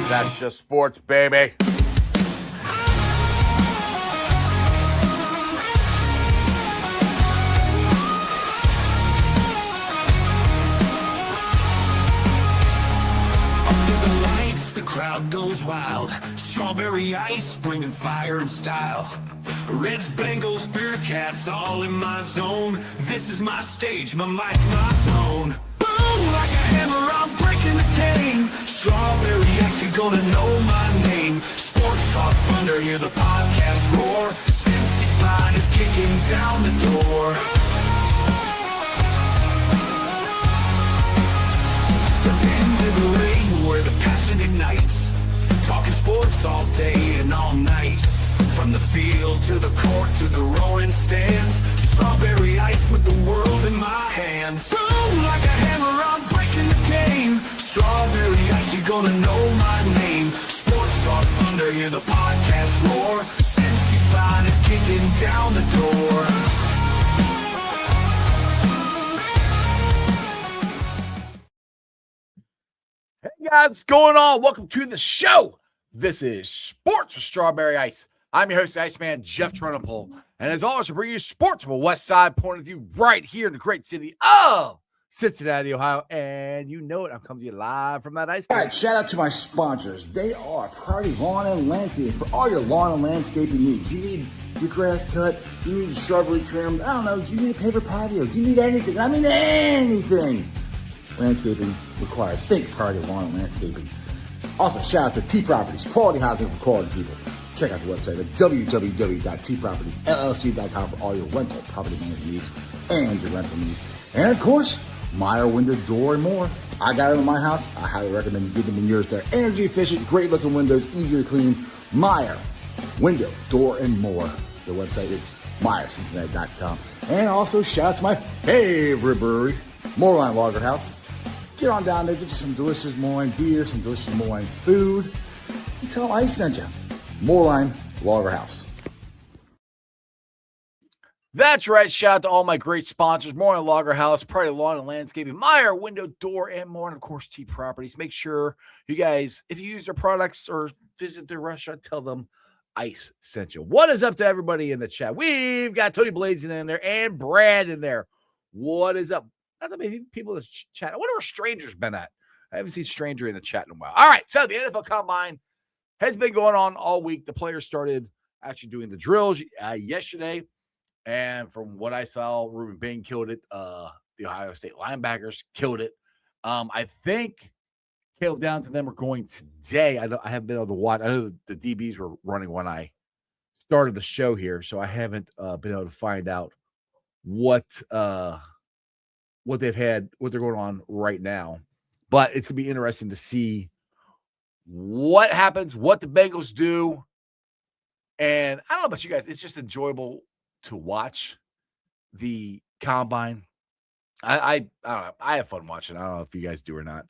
That's just sports, baby. Crowd goes wild. Strawberry ice, bringing fire and style. Reds, Bengals, Bearcats, all in my zone. This is my stage, my mic, my throne. Boom, like a hammer, I'm breaking the game. Strawberry ice, you're gonna know my name. Sports Talk Thunder, hear the podcast roar. Cincy fine is kicking down the door. Step into the ring where the passion ignites. Talking sports all day and all night. From the field to the court to the rolling stands. Strawberry ice with the world in my hands. Boom, like a hammer, I'm breaking the game. Strawberry ice, you're gonna know my name. Sports Talk Thunder, hear the podcast roar. Cincy's fine is kicking down the door. Hey guys, what's going on? Welcome to the show. This is Sports with Strawberry Ice. I'm your host, Iceman Jeff Trunapole. And as always, I bring you sports from a West Side point of view right here in the great city of Cincinnati, Ohio. And you know it, I'm coming to you live from that ice cream. All right, shout out to my sponsors. They are Party Lawn and Landscaping for all your lawn and landscaping needs. You need your grass cut, you need shrubbery trimmed, I don't know, you need a paper patio, you need anything. I mean anything. Landscaping required. Think Party Lawn and Landscaping. Also, shout out to T Properties, quality housing for quality people. Check out the website at www.tpropertiesllc.com for all your rental property management needs and your rental needs. And of course, Meyer Window, Door, and More. I got it in my house. I highly recommend you give them yours. They're energy efficient, great looking windows, easy to clean. Meyer Window, Door, and More. The website is MeyerCincinnati.com. And also, shout out to my favorite brewery, Moorline Lager House. Get on down there, get you some delicious Moorline beer, some delicious Moorline food, and tell them I sent you. Moorline Lager House. That's right. Shout out to all my great sponsors, Moorline Lager House, Party Lawn and Landscaping, Meyer Window, Door, and More, and of course, T Properties. Make sure you guys, if you use their products or visit their restaurant, tell them Ice sent you. What is up to everybody in the chat? We've got Tony Blazing in there and Brad in there. What is up? Not that many people in the chat. I wonder where Stranger's been at. I haven't seen Stranger in the chat in a while. All right, so the NFL Combine has been going on all week. The players started actually doing the drills yesterday. And from what I saw, Ruben Bain killed it. The Ohio State linebackers killed it. I think Caleb Downs and them are going today. I haven't been able to watch. I know the DBs were running when I started the show here, so I haven't been able to find out what they've had, what they're going on right now. But it's going to be interesting to see what happens, what the Bengals do. And I don't know about you guys. It's just enjoyable to watch the Combine. I don't know. I have fun watching. I don't know if you guys do or not.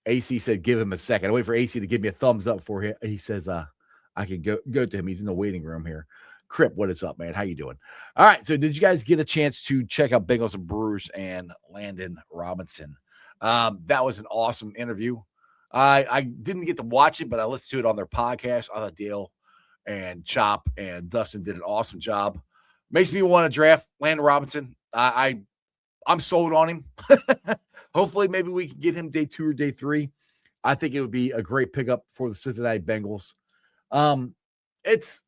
AC said, give him a second. I wait for AC to give me a thumbs up for him. He says, I can go to him. He's in the waiting room here. Crip, what is up, man? How you doing? All right, so did you guys get a chance to check out Bengals Brews and Landon Robinson? That was an awesome interview. I didn't get to watch it, but I listened to it on their podcast. I thought Dale and Chop and Dustin did an awesome job. Makes me want to draft Landon Robinson. I'm sold on him. Hopefully, maybe we can get him day 2 or day 3. I think it would be a great pickup for the Cincinnati Bengals. It's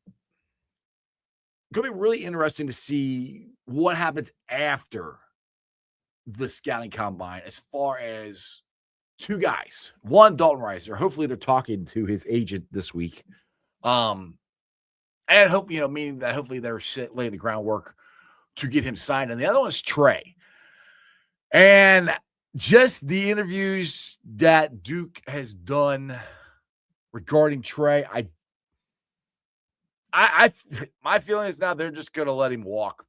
going to be really interesting to see what happens after the scouting combine as far as 2 guys. One, Dalton Reiser. Hopefully they're talking to his agent this week. And hope, meaning that hopefully they're laying the groundwork to get him signed. And the other one is Trey. And just the interviews that Duke has done regarding Trey, my feeling is now they're just going to let him walk.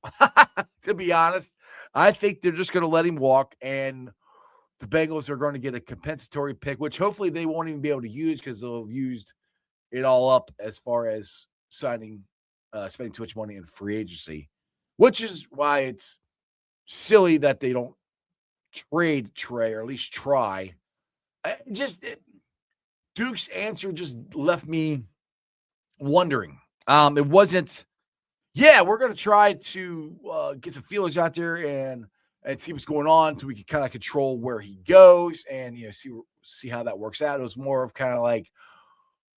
To be honest, I think they're just going to let him walk, and the Bengals are going to get a compensatory pick, which hopefully they won't even be able to use because they'll have used it all up as far as spending too much money in free agency, which is why it's silly that they don't trade Trey or at least try. Duke's answer just left me wondering. It wasn't, yeah, we're going to try to get some feelers out there and see what's going on so we can kind of control where he goes and, see how that works out. It was more of kind of like,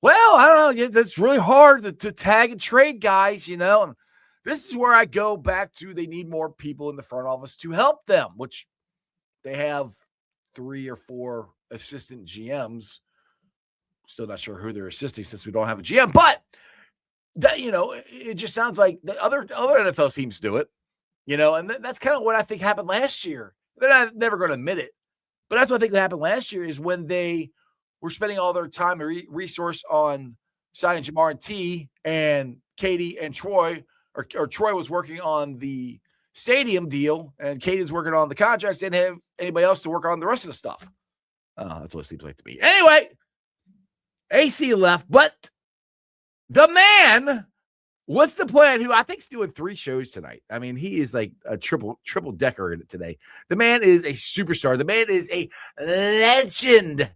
well, I don't know. It's really hard to tag and trade guys, And this is where I go back to they need more people in the front office to help them, which they have 3 or 4 assistant GMs. Still not sure who they're assisting since we don't have a GM, but that, it just sounds like the other NFL teams do it, and that's kind of what I think happened last year. They're never going to admit it, but that's what I think happened last year is when they were spending all their time and resource on signing Jamar and T and Katie and Troy, or Troy was working on the stadium deal and Katie's working on the contracts. They didn't have anybody else to work on the rest of the stuff. That's what it seems like to me. Anyway, AC left, but the man with the plan, who I think is doing 3 shows tonight. I mean, he is like a triple decker in it today. The man is a superstar. The man is a legend.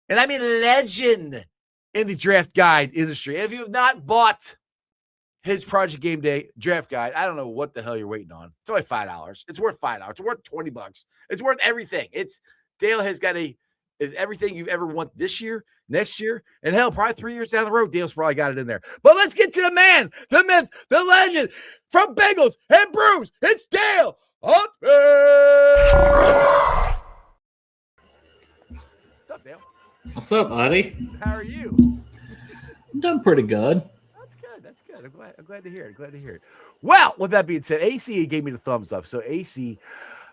And I mean legend in the draft guide industry. And if you have not bought his Project Game Day draft guide, I don't know what the hell you're waiting on. It's only $5. It's worth $5. It's worth $20. It's worth everything. Dale has got is everything you've ever wanted this year, next year, and hell, probably 3 years down the road, Dale's probably got it in there. But let's get to the man, the myth, the legend from Bengals and Brews. It's Dale Hunter. What's up, Dale? What's up, buddy? How are you? I'm doing pretty good. That's good. I'm glad to hear it. Well, with that being said, AC gave me the thumbs up. So AC,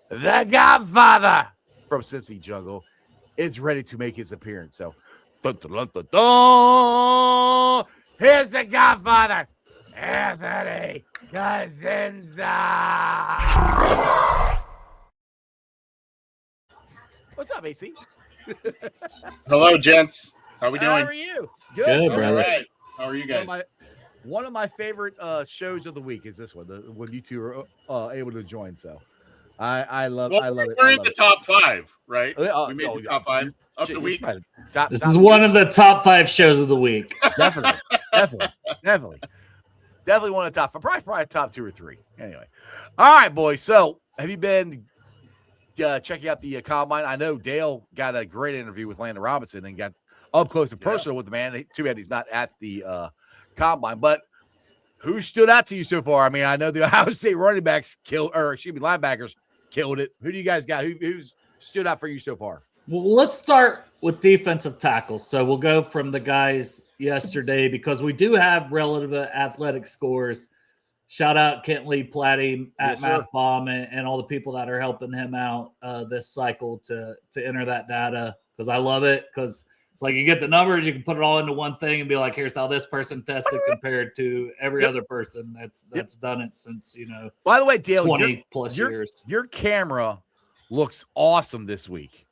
the Godfather from Cincy Jungle, is ready to make his appearance. So, dun, dun, dun, dun, dun. Here's the Godfather, Anthony Cosenza. What's up, AC? Hello, gents. How we doing? How are you? Good, All brother. right. How are you guys? One of my favorite shows of the week is this one, when you two are able to join. So I love it. We're in the top 5, right? We made Oh, the top 5 of the week. This is one of the top 5 shows of the week. Definitely one of the top 5. Probably top 2 or 3. Anyway, all right, boys. So have you been checking out the combine? I know Dale got a great interview with Landon Robinson and got up close and personal with the man. Too bad he's not at the combine, but who stood out to you so far? I mean, I know the Ohio State running backs linebackers killed it. Who do you guys got? Who's stood out for you so far? Well, let's start with defensive tackles. So we'll go from the guys yesterday because we do have relative athletic scores. Shout out Kent Lee Platty at MathBomb and all the people that are helping him out this cycle to enter that data, because I love it, because it's like you get the numbers, you can put it all into one thing and be like, here's how this person tested compared to every other person that's done it since, By the way, Dale, 20 plus years. Your camera looks awesome this week.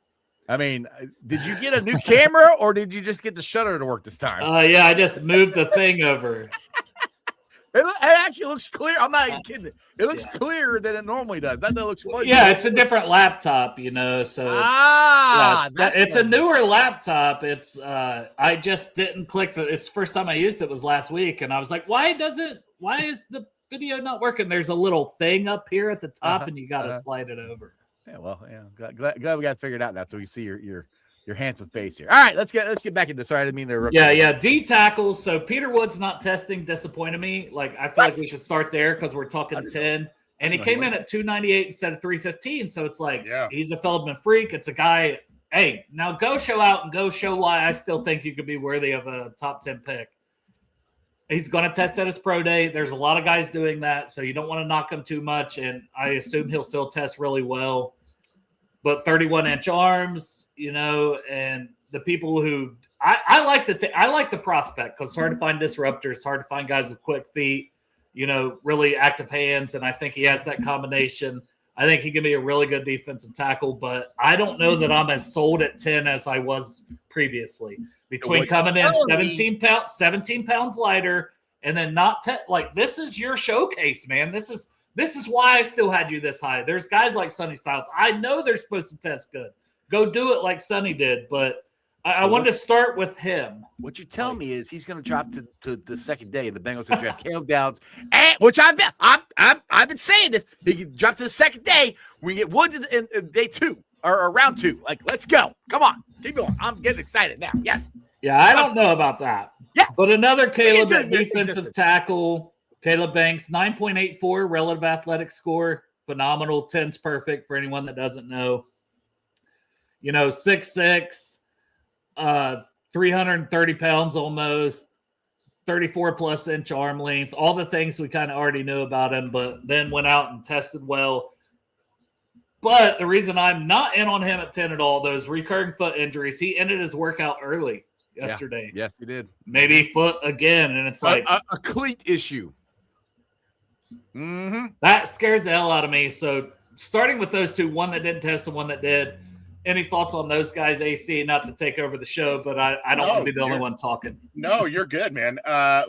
I mean, did you get a new camera or did you just get the shutter to work this time? Yeah, I just moved the thing over. It actually looks clear. I'm not even kidding. It looks clearer than it normally does. That looks fuzzy. Yeah, it's a different laptop, so it's a newer laptop. It's I just didn't click it's the first time I used it was last week, and I was like, why is the video not working? There's a little thing up here at the top, and you got to slide it over. Yeah, well, glad we got it figured out now, so we see your handsome face here. All right, let's get back into this. Sorry, I didn't mean to interrupt. Yeah. D tackles. So Peter Wood's not testing disappointed me. Like, I feel like we should start there because we're talking 10. And he came in at 298 instead of 315. So it's like, he's a Feldman freak. It's a guy. Hey, now go show out and go show why I still think you could be worthy of a top 10 pick. He's going to test at his pro day. There's a lot of guys doing that, so you don't want to knock him too much. And I assume he'll still test really well. But 31-inch arms, and the people who I like the prospect, because it's hard to find disruptors, hard to find guys with quick feet, really active hands, and I think he has that combination. I think he can be a really good defensive tackle, but I don't know that I'm as sold at 10 as I was previously. Between coming in 17 pounds lighter, and then this is your showcase, man. This is why I still had you this high. There's guys like Sonny Styles. I know they're supposed to test good. Go do it like Sonny did, but I wanted to start with him. What you tell me is he's going to drop to the second day, and the Bengals will draft Caleb Downs, and which I've been saying this. He can drop to the second day. We get Woods in day 2 or round 2. Like, let's go. Come on, keep going. I'm getting excited now. Yes. Yeah, I don't know about that. Yeah, but another Caleb at defensive tackle. Caleb Banks, 9.84 relative athletic score, phenomenal. 10's perfect for anyone that doesn't know. 6'6". 330 pounds almost, 34 plus inch arm length, all the things we kind of already knew about him, but then went out and tested well. But the reason I'm not in on him at 10 at all, those recurring foot injuries, he ended his workout early yesterday. Yeah. Yes, he did. Maybe foot again, and it's like a cleat issue. Mm-hmm. That scares the hell out of me. So starting with those two, one that didn't test and one that did. Any thoughts on those guys, AC? Not to take over the show, but I don't want to be the only one talking. No, you're good, man.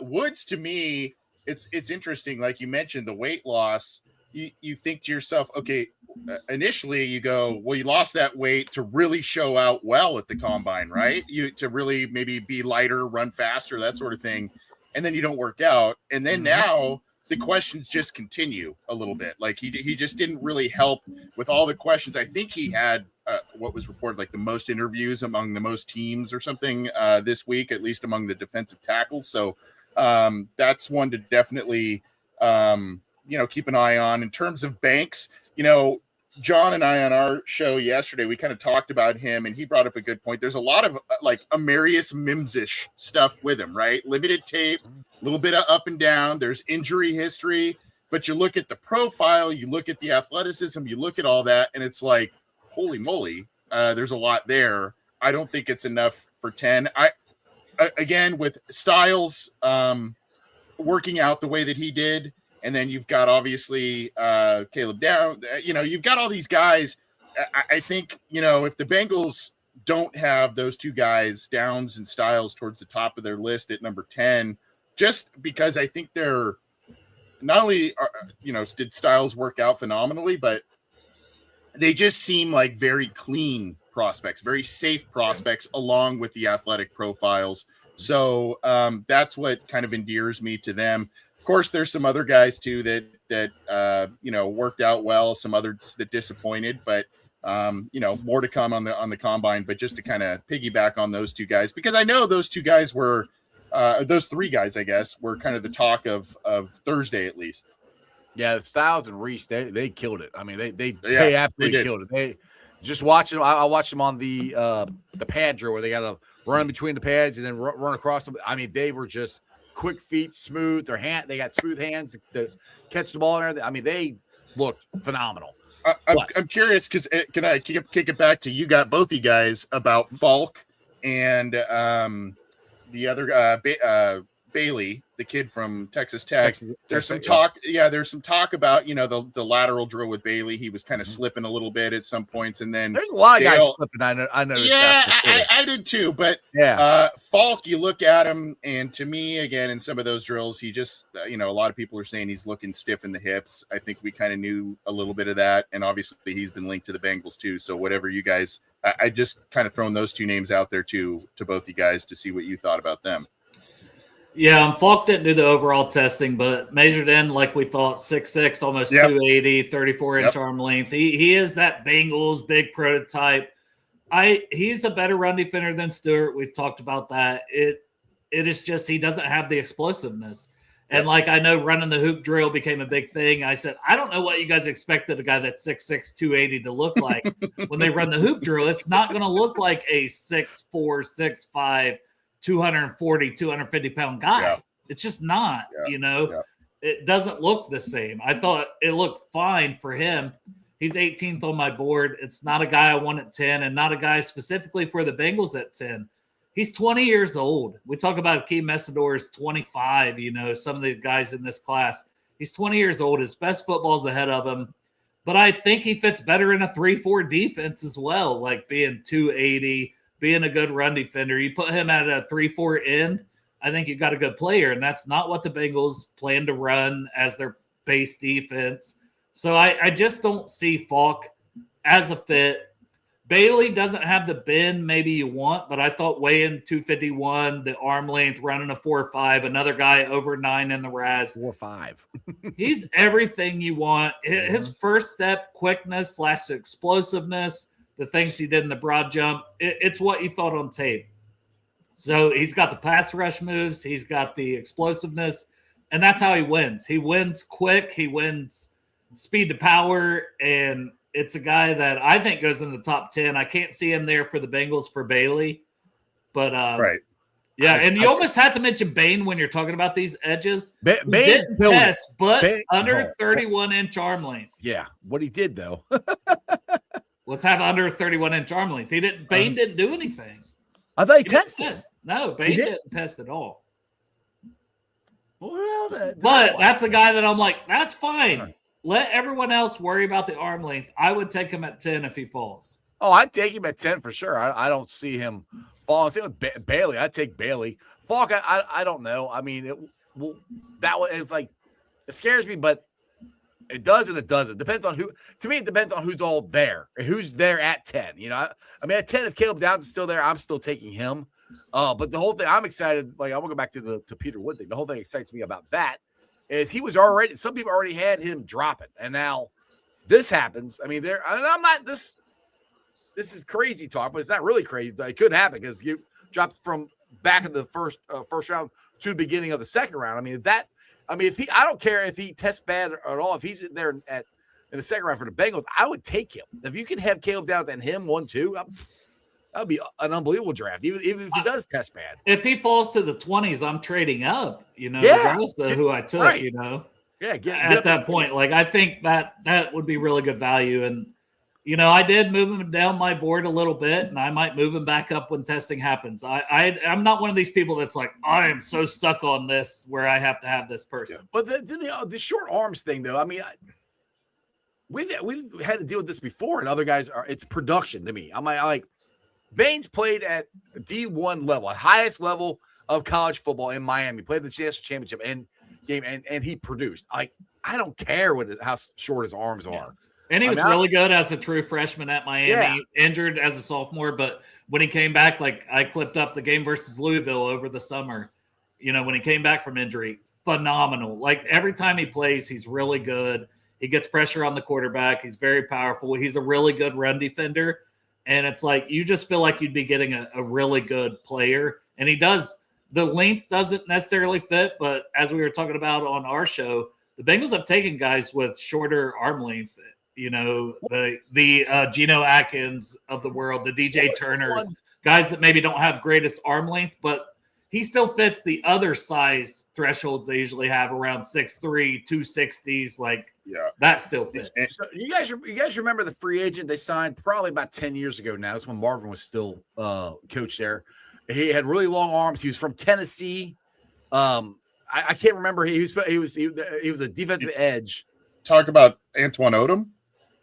Woods, to me, it's interesting. Like you mentioned, the weight loss. You think to yourself, okay, initially you go, well, you lost that weight to really show out well at the combine, right? To really maybe be lighter, run faster, that sort of thing, and then you don't work out, and then now the questions just continue a little bit. Like he just didn't really help with all the questions. I think he had what was reported like the most interviews among the most teams or something this week, at least among the defensive tackles. So that's one to definitely keep an eye on. In terms of Banks, John and I on our show yesterday, we kind of talked about him, and he brought up a good point. There's a lot of like Amarius Mims-ish stuff with him, right? Limited tape, a little bit of up and down. There's injury history, but you look at the profile, you look at the athleticism, you look at all that, and it's like, holy moly, there's a lot there. I don't think it's enough for 10. Again, with Styles working out the way that he did, and then you've got obviously Caleb Down. You've got all these guys. I think, if the Bengals don't have those two guys, Downs and Styles, towards the top of their list at number 10, just because I think they're not only, did Styles work out phenomenally, but they just seem like very clean prospects, very safe prospects, along with the athletic profiles. So that's what kind of endears me to them. Of course, there's some other guys too that worked out well, some others that disappointed, but more to come on the combine. But just to kind of piggyback on those two guys, because I know those two guys were those three guys, I guess, were kind of the talk of Thursday at least. Yeah, Styles and Reese, they killed it. I mean, they absolutely killed it. They just watching them. I watched them on the pad drill where they got to run between the pads and then run across them. I mean, they were just quick feet, smooth. They got smooth hands to catch the ball and everything. I mean, they looked phenomenal. I'm curious because can I kick it back to you? Got both you guys about Falk and the other Bailey, the kid from Texas Tech. There's some talk. Yeah, there's some talk about the lateral drill with Bailey. He was kind of slipping a little bit at some points, and then there's a lot of guys slipping. I noticed. Yeah, I did too. But Falk, you look at him, and to me, again, in some of those drills, he just a lot of people are saying he's looking stiff in the hips. I think we kind of knew a little bit of that, and obviously he's been linked to the Bengals too. So whatever you guys, I just kind of thrown those two names out there too to both you guys to see what you thought about them. Yeah, Falk didn't do the overall testing, but measured in like we thought, 6'6", almost 280, 34-inch arm length. He is that Bengals big prototype. He's a better run defender than Stewart. We've talked about that. It is just he doesn't have the explosiveness. And like I know running the hoop drill became a big thing. I said, I don't know what you guys expected a guy that's 6'6", 280 to look like when they run the hoop drill. It's not going to look like a 6'4", 6'5", 240, 250 pound guy. Yeah. It's just not, it doesn't look the same. I thought it looked fine for him. He's 18th on my board. It's not a guy I want at 10 and not a guy specifically for the Bengals at 10. He's 20 years old. We talk about Akeem Messidor is 25, some of the guys in this class. He's 20 years old. His best football's ahead of him. But I think he fits better in a 3-4 defense as well, like being 280, being a good run defender. You put him at a 3-4 end, I think you got a good player, and that's not what the Bengals plan to run as their base defense. So I just don't see Falk as a fit. Bailey doesn't have the bend maybe you want, but I thought weighing 251, the arm length, running a 4.5, another guy over 9 in the RAS. 4.5. He's everything you want. His first step, quickness / explosiveness, the things he did in the broad jump, it's what you thought on tape. So he's got the pass rush moves, he's got the explosiveness, and that's how he wins. He wins quick, he wins speed to power, and it's a guy that I think goes in the top 10. I can't see him there for the Bengals for Bailey, but right. Yeah, and you almost have to mention Bain when you're talking about these edges. Bain didn't test, but under 31-inch arm length. Yeah, what he did though. Let's have under 31-inch arm length. Bain didn't do anything. I thought he tested. No, Bain didn't test at all. Well, but that's a guy that I'm like, that's fine. Let everyone else worry about the arm length. I would take him at 10 if he falls. Oh, I'd take him at 10 for sure. I don't see him falling. Same with Bailey. I'd take Bailey. Falk, I don't know. I mean, that one is like, it scares me, but it does and it doesn't. Depends on who. To me, it depends on who's all there. Who's there at 10. You know, I mean, at 10, if Caleb Downs is still there, I'm still taking him. But the whole thing, I'm excited. Like, I want to go back to Peter Wood thing. The whole thing excites me about that is he was already, some people already had him dropping, and now this happens. I mean, I'm not this is crazy talk, but it's not really crazy. It could happen because you dropped from back in the first round to the beginning of the second round. I don't care if he tests bad at all. If he's in there in the second round for the Bengals, I would take him. If you can have Caleb Downs and him 1-2, that would be an unbelievable draft, even if he does test bad. If he falls to the 20s, I'm trading up, regardless of who I took, right. Yeah, get at that point. Like, I think that would be really good value. And, I did move him down my board a little bit, and I might move him back up when testing happens. I'm not one of these people that's like, I am so stuck on this where I have to have this person. Yeah. But the short arms thing, though, I mean, we've had to deal with this before, and other guys it's production to me. I'm like, Baines played at D1 level, at highest level of college football in Miami. Played the national championship game, and he produced. Like, I don't care how short his arms are. And he was really good as a true freshman at Miami, injured as a sophomore. But when he came back, like, I clipped up the game versus Louisville over the summer, when he came back from injury, phenomenal. Like, every time he plays, he's really good. He gets pressure on the quarterback. He's very powerful. He's a really good run defender. And it's like, you just feel like you'd be getting a really good player. And he does. The length doesn't necessarily fit, but as we were talking about on our show, the Bengals have taken guys with shorter arm length. The Geno Atkins of the world, the DJ Turners, guys that maybe don't have greatest arm length, but he still fits the other size thresholds they usually have around 6'3", 260s. Like, that still fits. So you guys remember the free agent they signed probably about 10 years ago now. That's when Marvin was still coach there. He had really long arms. He was from Tennessee. I can't remember. He was a defensive edge. Talk about Antoine Odom.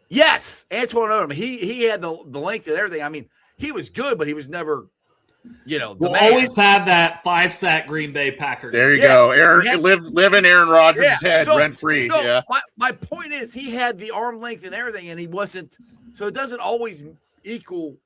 Yes, Antoine Odom. He had the length and everything. I mean, he was good, but he was never, we'll always have that 5-sack Green Bay Packer. There you go. Aaron live in Aaron Rodgers' head rent free. So my point is, he had the arm length and everything, and he wasn't. So it doesn't always equal.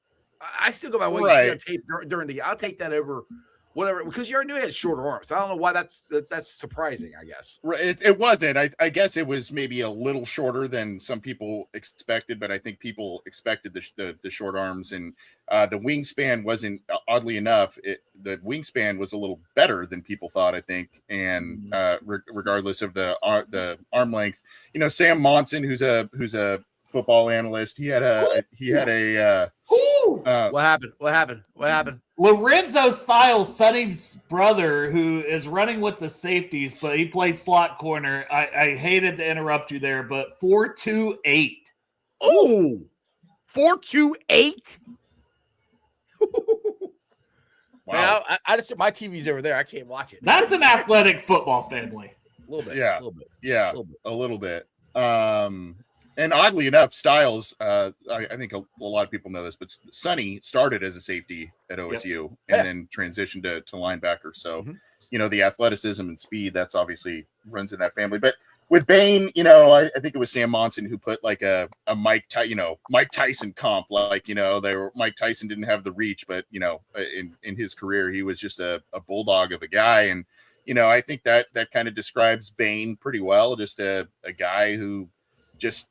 I still go by what you see on tape during the game. I'll take that over whatever, because you already knew he had shorter arms. I don't know why that's surprising, I guess. Right. It wasn't. I guess it was maybe a little shorter than some people expected, but I think people expected the short arms, and the wingspan wasn't, oddly enough, the wingspan was a little better than people thought, I think. And regardless of the arm length, Sam Monson, who's a football analyst, he had a what happened? Lorenzo Styles, Sonny's brother, who is running with the safeties, but he played slot corner. I hated to interrupt you there, but 4.28. Oh, 4.28. Wow. Man, I just, my TV's over there. I can't watch it. That's an athletic football family. A little bit. Yeah, a little bit. And oddly enough, Styles, I think a lot of people know this, but Sonny started as a safety at OSU and then transitioned to linebacker. So, the athleticism and speed, that's obviously runs in that family. But with Bain, I think it was Sam Monson who put like a Mike Tyson comp, like, Mike Tyson didn't have the reach, but, in his career, he was just a bulldog of a guy. And, I think that kind of describes Bain pretty well. Just a guy who just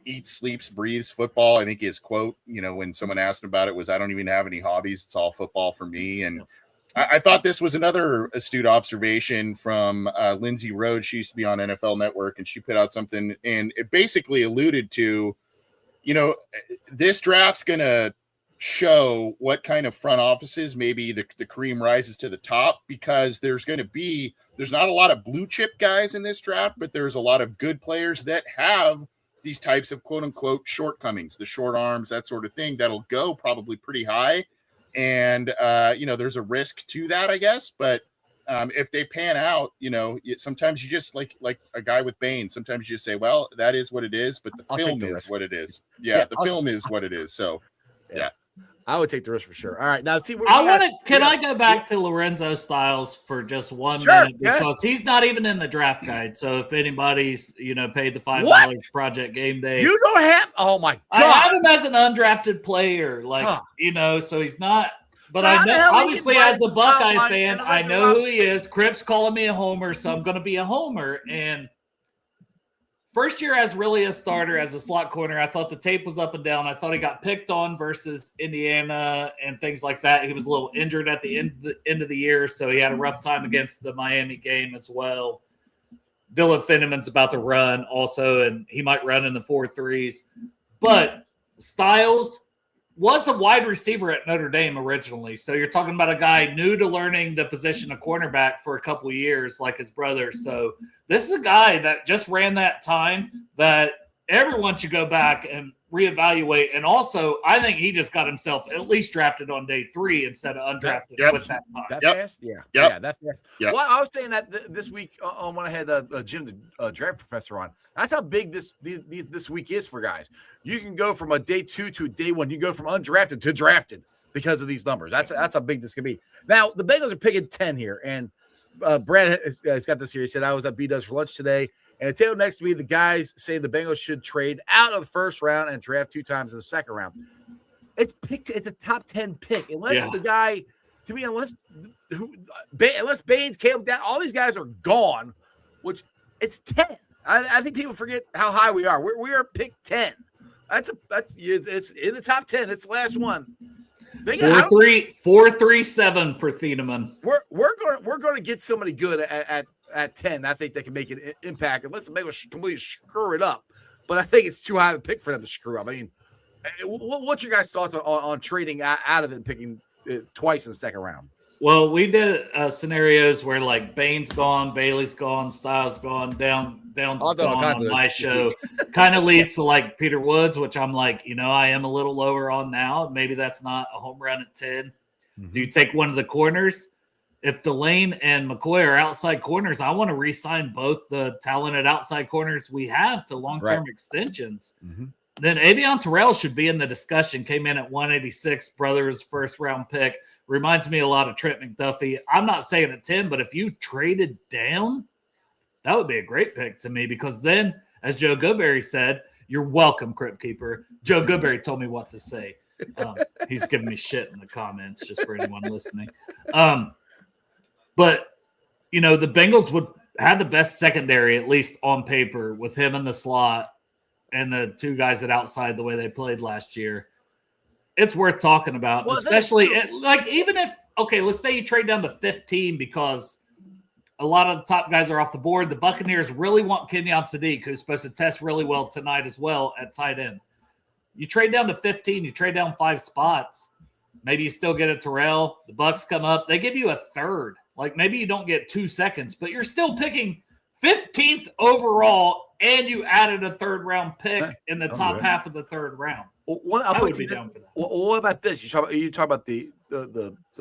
eats, sleeps, breathes football. I think his quote, when someone asked him about it was, "I don't even have any hobbies. It's all football for me." And I thought this was another astute observation from Lindsay Rhodes. She used to be on NFL Network, and she put out something, and it basically alluded to, this draft's going to show what kind of front offices maybe the cream rises to the top, because there's not a lot of blue chip guys in this draft, but there's a lot of good players that have these types of quote unquote shortcomings, the short arms, that sort of thing, that'll go probably pretty high. And, there's a risk to that, I guess. But if they pan out, sometimes you just like a guy with Bain, sometimes you just say, well, that is what it is. But the film is what it is. Yeah, the film is what it is. So, yeah. I would take the risk for sure. All right. Now, see, can I go back to Lorenzo Styles for just 1 minute? Because he's not even in the draft guide. So if anybody's, paid the $5 Project Game Day. You don't have, oh my God. I have him as an undrafted player. So he's not. But I know, obviously, as a Buckeye fan, I know who he is. Cripps calling me a homer, so I'm going to be a homer. And first year as really a starter, as a slot corner, I thought the tape was up and down. I thought he got picked on versus Indiana and things like that. He was a little injured at the end of the year, so he had a rough time against the Miami game as well. Dylan Finneman's about to run also, and he might run in the 4.3s. But Styles was a wide receiver at Notre Dame originally. So you're talking about a guy new to learning the position of cornerback for a couple of years like his brother. So this is a guy that just ran that time that everyone should go back and reevaluate. And also, I think he just got himself at least drafted on day 3 instead of undrafted with that time. That's fast? Yeah, that's fast. Yep. Well, I was saying that this week when I had Jim, the draft professor, on. That's how big this week is for guys. You can go from a day 2 to a day 1. You go from undrafted to drafted because of these numbers. That's how big this can be. Now, the Bengals are picking 10 here, and Brad has got this here. He said, I was at B-Dubs for lunch today, and the table next to me, the guys say the Bengals should trade out of the first round and draft 2 times in the second round. It's picked at the top 10 pick. Unless the guy, to me, unless Baines, Caleb, down, all these guys are gone, which it's 10. I think people forget how high we are. We are picked 10. It's in the top 10. It's the last one. 4.37 for Thiedemann. We're going to get somebody good at 10. I think they can make an impact unless the Bengals completely screw it up. But I think it's too high of a pick for them to screw up. I mean, what's your guys' thoughts on trading out of it and picking twice in the second round? Well, we did scenarios where like Bain's gone, Bailey's gone, Styles gone, Downs gone on my show. Kind of leads to like Peter Woods, which I'm like, I am a little lower on now. Maybe that's not a home run at 10. Mm-hmm. Do you take one of the corners? If Delane and McCoy are outside corners, I want to re-sign both the talented outside corners we have to long-term extensions. Mm-hmm. Then Avion Terrell should be in the discussion. Came in at 186, brother's first-round pick. Reminds me a lot of Trent McDuffie. I'm not saying at 10, but if you traded down, that would be a great pick to me because then, as Joe Goodberry said, you're welcome, Crypt Keeper. Joe Goodberry told me what to say. He's giving me shit in the comments just for anyone listening. But, the Bengals would have the best secondary, at least on paper, with him in the slot and the 2 guys at outside the way they played last year. It's worth talking about, especially even if, let's say you trade down to 15 because a lot of the top guys are off the board. The Buccaneers really want Kenyon Sadiq, who's supposed to test really well tonight as well at tight end. You trade down to 15, you trade down 5 spots. Maybe you still get a Terrell. The Bucs come up. They give you a third. Like maybe you don't get 2 seconds, but you're still picking 15th overall, and you added a third-round pick in the top half of the third round. What about this? You talk about the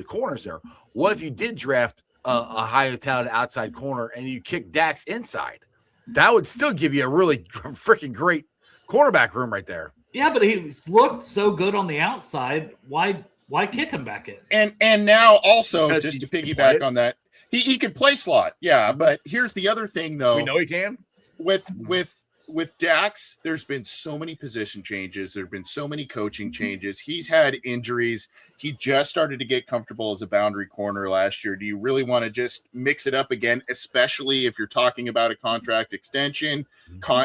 corners there. What if you did draft a highly talented outside corner and you kick Dax inside? That would still give you a really freaking great cornerback room right there. Yeah, but he's looked so good on the outside. Why kick him back in? And now also just to piggyback on that, he could play slot. Yeah, but here's the other thing though. We know he can. with Dax, there's been so many position changes. There have been so many coaching changes. He's had injuries. He just started to get comfortable as a boundary corner last year. Do you really want to just mix it up again, especially if you're talking about a contract extension?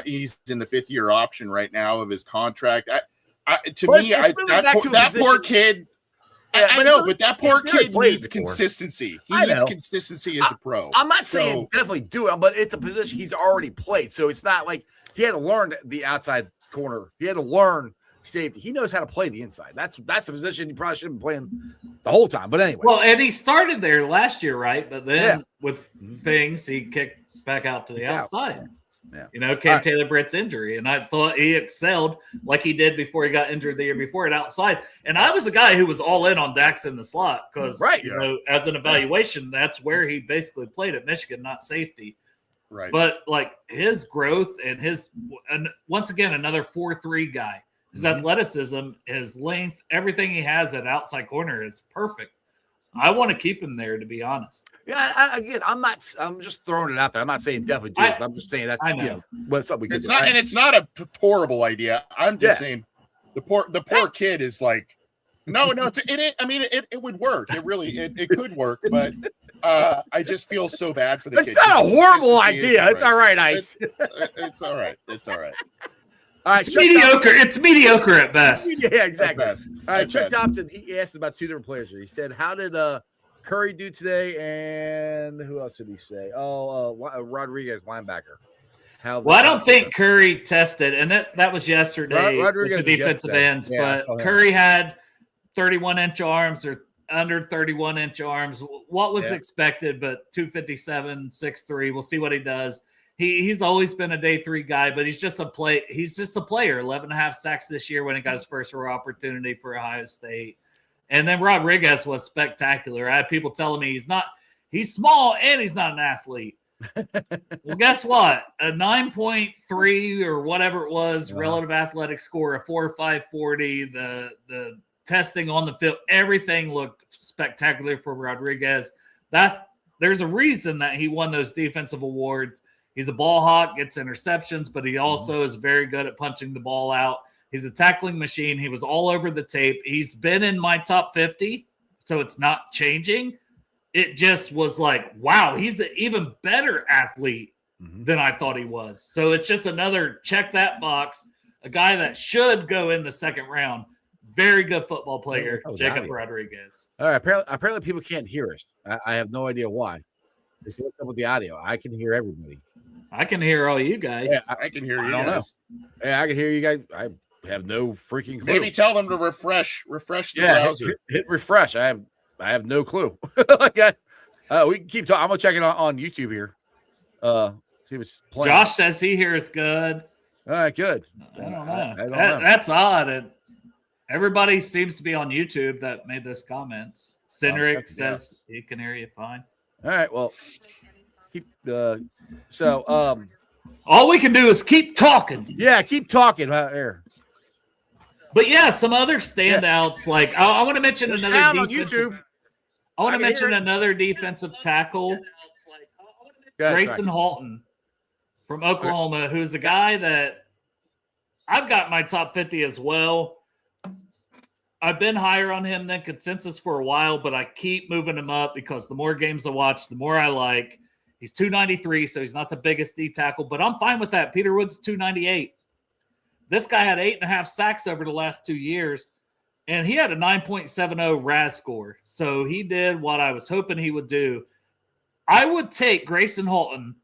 He's in the 5th-year option right now of his contract. That poor kid. Yeah, I know, but that poor kid needs consistency. He needs consistency as a pro. I'm not saying definitely do it, but it's a position he's already played. So it's not like he had to learn the outside corner. He had to learn safety. He knows how to play the inside. That's the position he probably shouldn't be playing the whole time. But anyway. Well, and he started there last year, right? But then with things, he kicked back out to the outside. Yeah. Cam Taylor-Britt's injury, and I thought he excelled like he did before he got injured the year before at outside. And I was a guy who was all in on Dax in the slot because, as an evaluation, that's where he basically played at Michigan, not safety. Right. But like his growth and once again, another 4'3" guy. His athleticism, his length, everything he has at outside corner is perfect. I want to keep him there, to be honest. Yeah, I'm just throwing it out there. I'm not saying definitely do it, but I'm just saying that's but something we could do. And it's not a horrible idea. I'm just saying the poor kid is like, no, it would work. It could work, but I just feel so bad for the kid. It's not a horrible idea. It's all right, Ice. It's all right. It's all right. All right, it's mediocre. It's mediocre at best. Yeah, exactly. All right, Chuck Thompson, he asked about 2 different players here. He said, how did Curry do today? And who else did he say? Rodriguez, linebacker. I don't think Curry tested, and that was yesterday with the defensive ends. But Curry had 31-inch arms or under 31-inch arms. What was expected, but 257, 6'3". We'll see what he does. He's always been a day 3 guy, but he's just a player. 11.5 sacks this year when he got his first opportunity for Ohio State. And then Rodriguez was spectacular. I had people telling me he's small and he's not an athlete. Well, guess what? A 9.3 or whatever it was, relative athletic score, a 4.5 40, the testing on the field, everything looked spectacular for Rodriguez. There's a reason that he won those defensive awards. He's a ball hawk, gets interceptions, but he also is very good at punching the ball out. He's a tackling machine. He was all over the tape. He's been in my top 50, so it's not changing. It just was like, wow, he's an even better athlete than I thought he was. So it's just another check that box, a guy that should go in the 2nd round. Very good football player, Jacob Rodriguez. All right, apparently people can't hear us. I have no idea why. What's up with the audio? I can hear everybody. I can hear all you guys. Yeah, I can hear you guys. Yeah, I can hear you guys. I have no freaking clue. Maybe tell them to refresh the browser. Hit refresh. I have no clue. We can keep talking. I'm gonna check it on YouTube here. See what's playing. Josh says he hears good. All right, good. I don't know. That's odd. Everybody seems to be on YouTube that made those comments. Cindric says he can hear you fine. All right, well, all we can do is keep talking. Yeah, keep talking here. But some other standouts. Like I want to mention another defensive. I want to mention another defensive tackle, Grayson Halton from Oklahoma, who's a guy that I've got my top 50 as well. I've been higher on him than consensus for a while, but I keep moving him up because the more games I watch, the more I like. He's 293, so he's not the biggest D tackle, but I'm fine with that. Peter Woods 298. This guy had 8.5 sacks over the last 2 years, and he had a 9.70 RAS score. So he did what I was hoping he would do. I would take Grayson Halton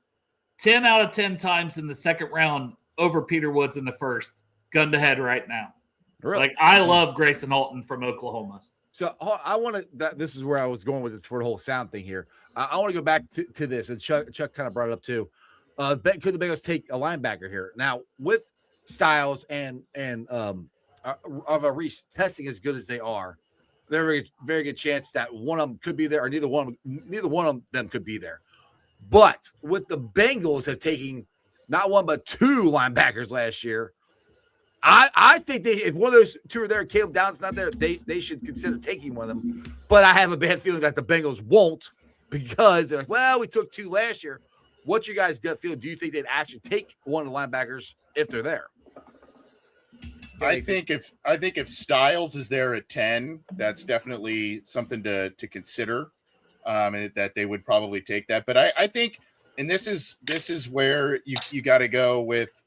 10 out of 10 times in the 2nd round over Peter Woods in the 1st. Gun to head right now. Really? Like, I love Grayson Halton from Oklahoma. So I want to. This is where I was going with it for the whole sound thing here. I want to go back to this, and Chuck kind of brought it up too. Could the Bengals take a linebacker here now with Styles and Reese testing as good as they are? There's a very good chance that one of them could be there, or neither one of them could be there. But with the Bengals have taken not one but 2 linebackers last year. I think if one of those 2 are there, Caleb Downs not there, they should consider taking one of them. But I have a bad feeling that the Bengals won't, because they're like, well, we took 2 last year. What's your guys' gut feel? Do you think they'd actually take one of the linebackers if they're there? I think if Styles is there at 10, that's definitely something to consider, and that they would probably take that. But I think, and this is where you got to go with,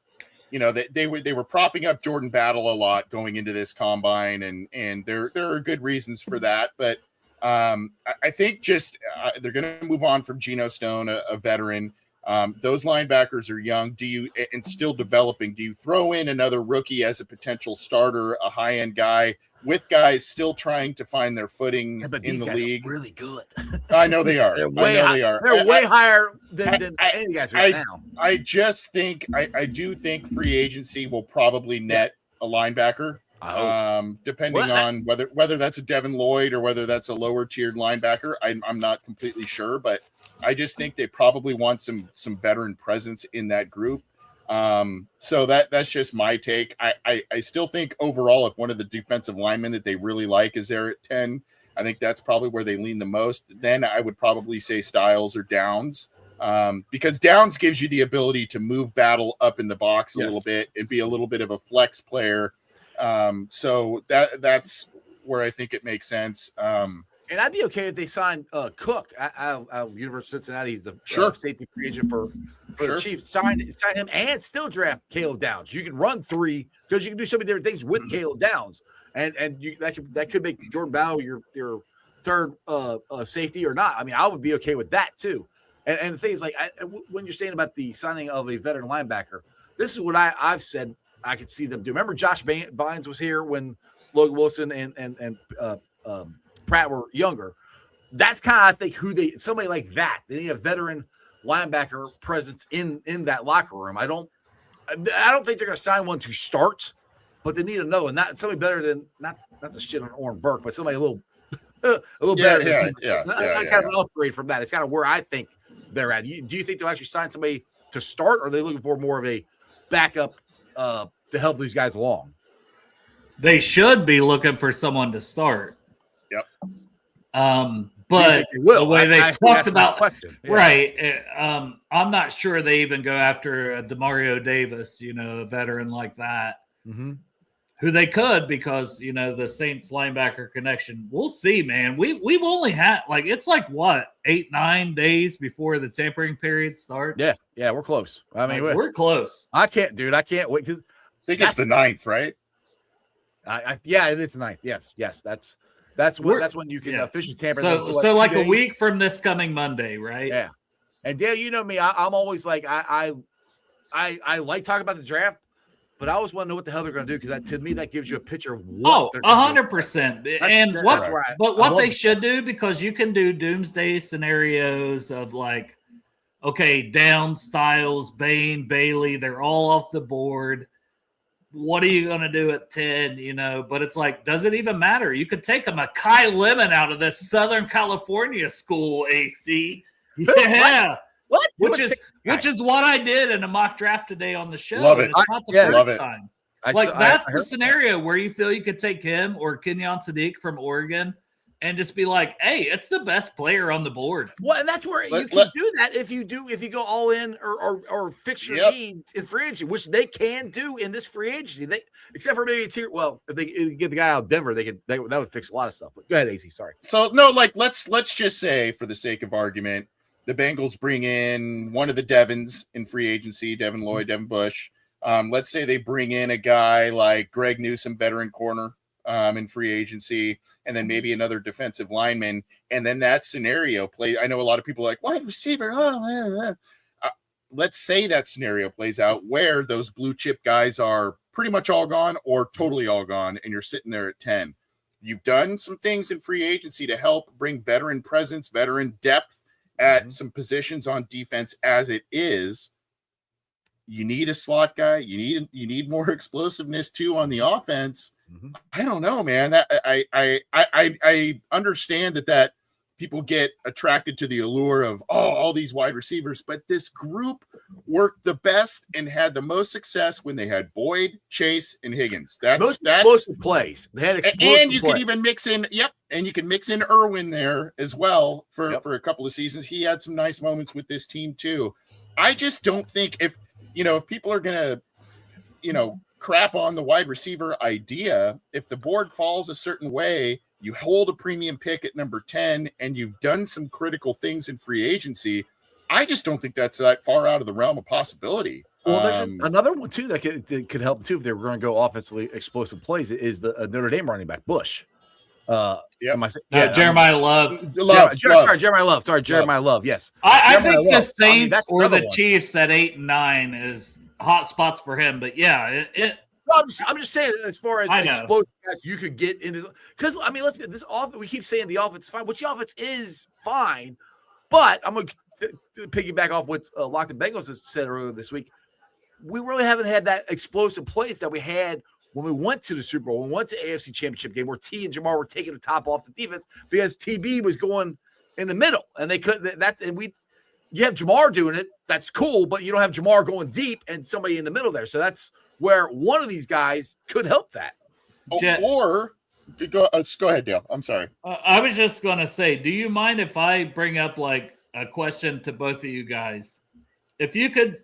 they were propping up Jordan Battle a lot going into this combine, and there are good reasons for that. But I think just they're going to move on from Geno Stone, a veteran. Those linebackers are young. And still developing. Do you throw in another rookie as a potential starter, a high-end guy, with guys still trying to find their footing in the league? Really good. I know they are. They're way higher than any guys right now. I just think I do think free agency will probably net a linebacker. Depending on whether that's a Devin Lloyd or whether that's a lower tiered linebacker. I'm not completely sure, but I just think they probably want some veteran presence in that group. So that's just my take. I still think overall, if one of the defensive linemen that they really like is there at 10, I think that's probably where they lean the most. Then I would probably say Styles or Downs, because Downs gives you the ability to move Battle up in the box a little bit and be a little bit of a flex player. So that's where I think it makes sense. And I'd be okay if they signed Cook out of University of Cincinnati. He's the safety free agent for the Chiefs. Sign him and still draft Caleb Downs. You can run 3 because you can do so many different things with Caleb Downs, and that could make Jordan Battle your third safety or not. I mean, I would be okay with that too. And the thing is, like, when you're saying about the signing of a veteran linebacker, this is what I've said I could see them do. Remember, Josh Bynes was here when Logan Wilson and Pratt were younger. That's kind of, I think, somebody like that. They need a veteran linebacker presence in that locker room. I don't think they're going to sign one to start, but they need another one. Not somebody better than not to shit on Oren Burke, but somebody a little better. Kind of an upgrade from that. It's kind of where I think they're at. Do you think they'll actually sign somebody to start, or are they looking for more of a backup to help these guys along? They should be looking for someone to start. Yep. But the way they talked about, right? I'm not sure they even go after a Demario Davis, a veteran like that, who they could, because the Saints linebacker connection. We'll see, man. We've only had it's 8-9 days before the tampering period starts. Yeah, we're close. I mean, we're close. I can't wait. Cause I think it's the 9th, right? Yeah, it is the 9th. Yes, that's when you can officially tamper. So like a week from this coming Monday, right? Yeah. And Dale, you know me, I'm always like I like talking about the draft, but I always want to know what the hell they're going to do, because to me that gives you a picture of what. 100%. And what they should do, because you can do doomsday scenarios of Downs, Styles, Bain, Bailey, they're all off the board. What are you going to do at 10, But it's does it even matter? You could take a Kai Lemon out of this Southern California school, AC. Yeah. What? Which is what I did in a mock draft today on the show. Love it. It's not the first time. That's the scenario where you feel you could take him or Kenyon Sadiq from Oregon and just be like, hey, it's the best player on the board. Well, and that's where you can do that if you go all in or fix your needs in free agency, which they can do in this free agency. Except for maybe if they get the guy out of Denver, that would fix a lot of stuff. But go ahead, AC. Sorry. So no, let's just say, for the sake of argument, the Bengals bring in one of the Devons in free agency, Devin Lloyd, Devin Bush. Let's say they bring in a guy like Greg Newsome, veteran corner, in free agency, and then maybe another defensive lineman. And then that scenario plays. I know a lot of people are like, wide receiver. Let's say that scenario plays out where those blue chip guys are pretty much all gone or totally all gone, and you're sitting there at 10. You've done some things in free agency to help bring veteran presence, veteran depth at some positions on defense as it is. You need a slot guy. You need more explosiveness too on the offense. I don't know, man. That I understand that people get attracted to the allure of all these wide receivers, but this group worked the best and had the most success when they had Boyd, Chase, and Higgins. That's explosive plays. They had explosive and you plays. could even mix in, and you can mix in Irwin there as well for a couple of seasons. He had some nice moments with this team too. I just don't think if people are gonna, crap on the wide receiver idea, if the board falls a certain way, you hold a premium pick at number 10 and you've done some critical things in free agency, I just don't think that's that far out of the realm of possibility. Well, there's another one too that could help too if they were going to go offensively explosive plays is the Notre Dame running back Bush. Jeremiah Love. Jeremiah Love. Sorry, Jeremiah Love. Yes. I think the Saints or the Chiefs at 8 and 9 is hot spots for him. But yeah, I'm just saying as far as explosive guys you could get in this, because I mean, this offense, we keep saying the offense is fine, which the offense is fine, but I'm going to piggyback off what Locked and Bengals has said earlier this week. We really haven't had that explosive plays that we had when we went to the Super Bowl, when we went to AFC Championship game, where T and Jamar were taking the top off the defense because TB was going in the middle, and they couldn't. You have Jamar doing it, that's cool, but you don't have Jamar going deep and somebody in the middle there. So that's where one of these guys could help that. Or go ahead, Dale. I'm sorry. I was just going to say, do you mind if I bring up like a question to both of you guys? If you could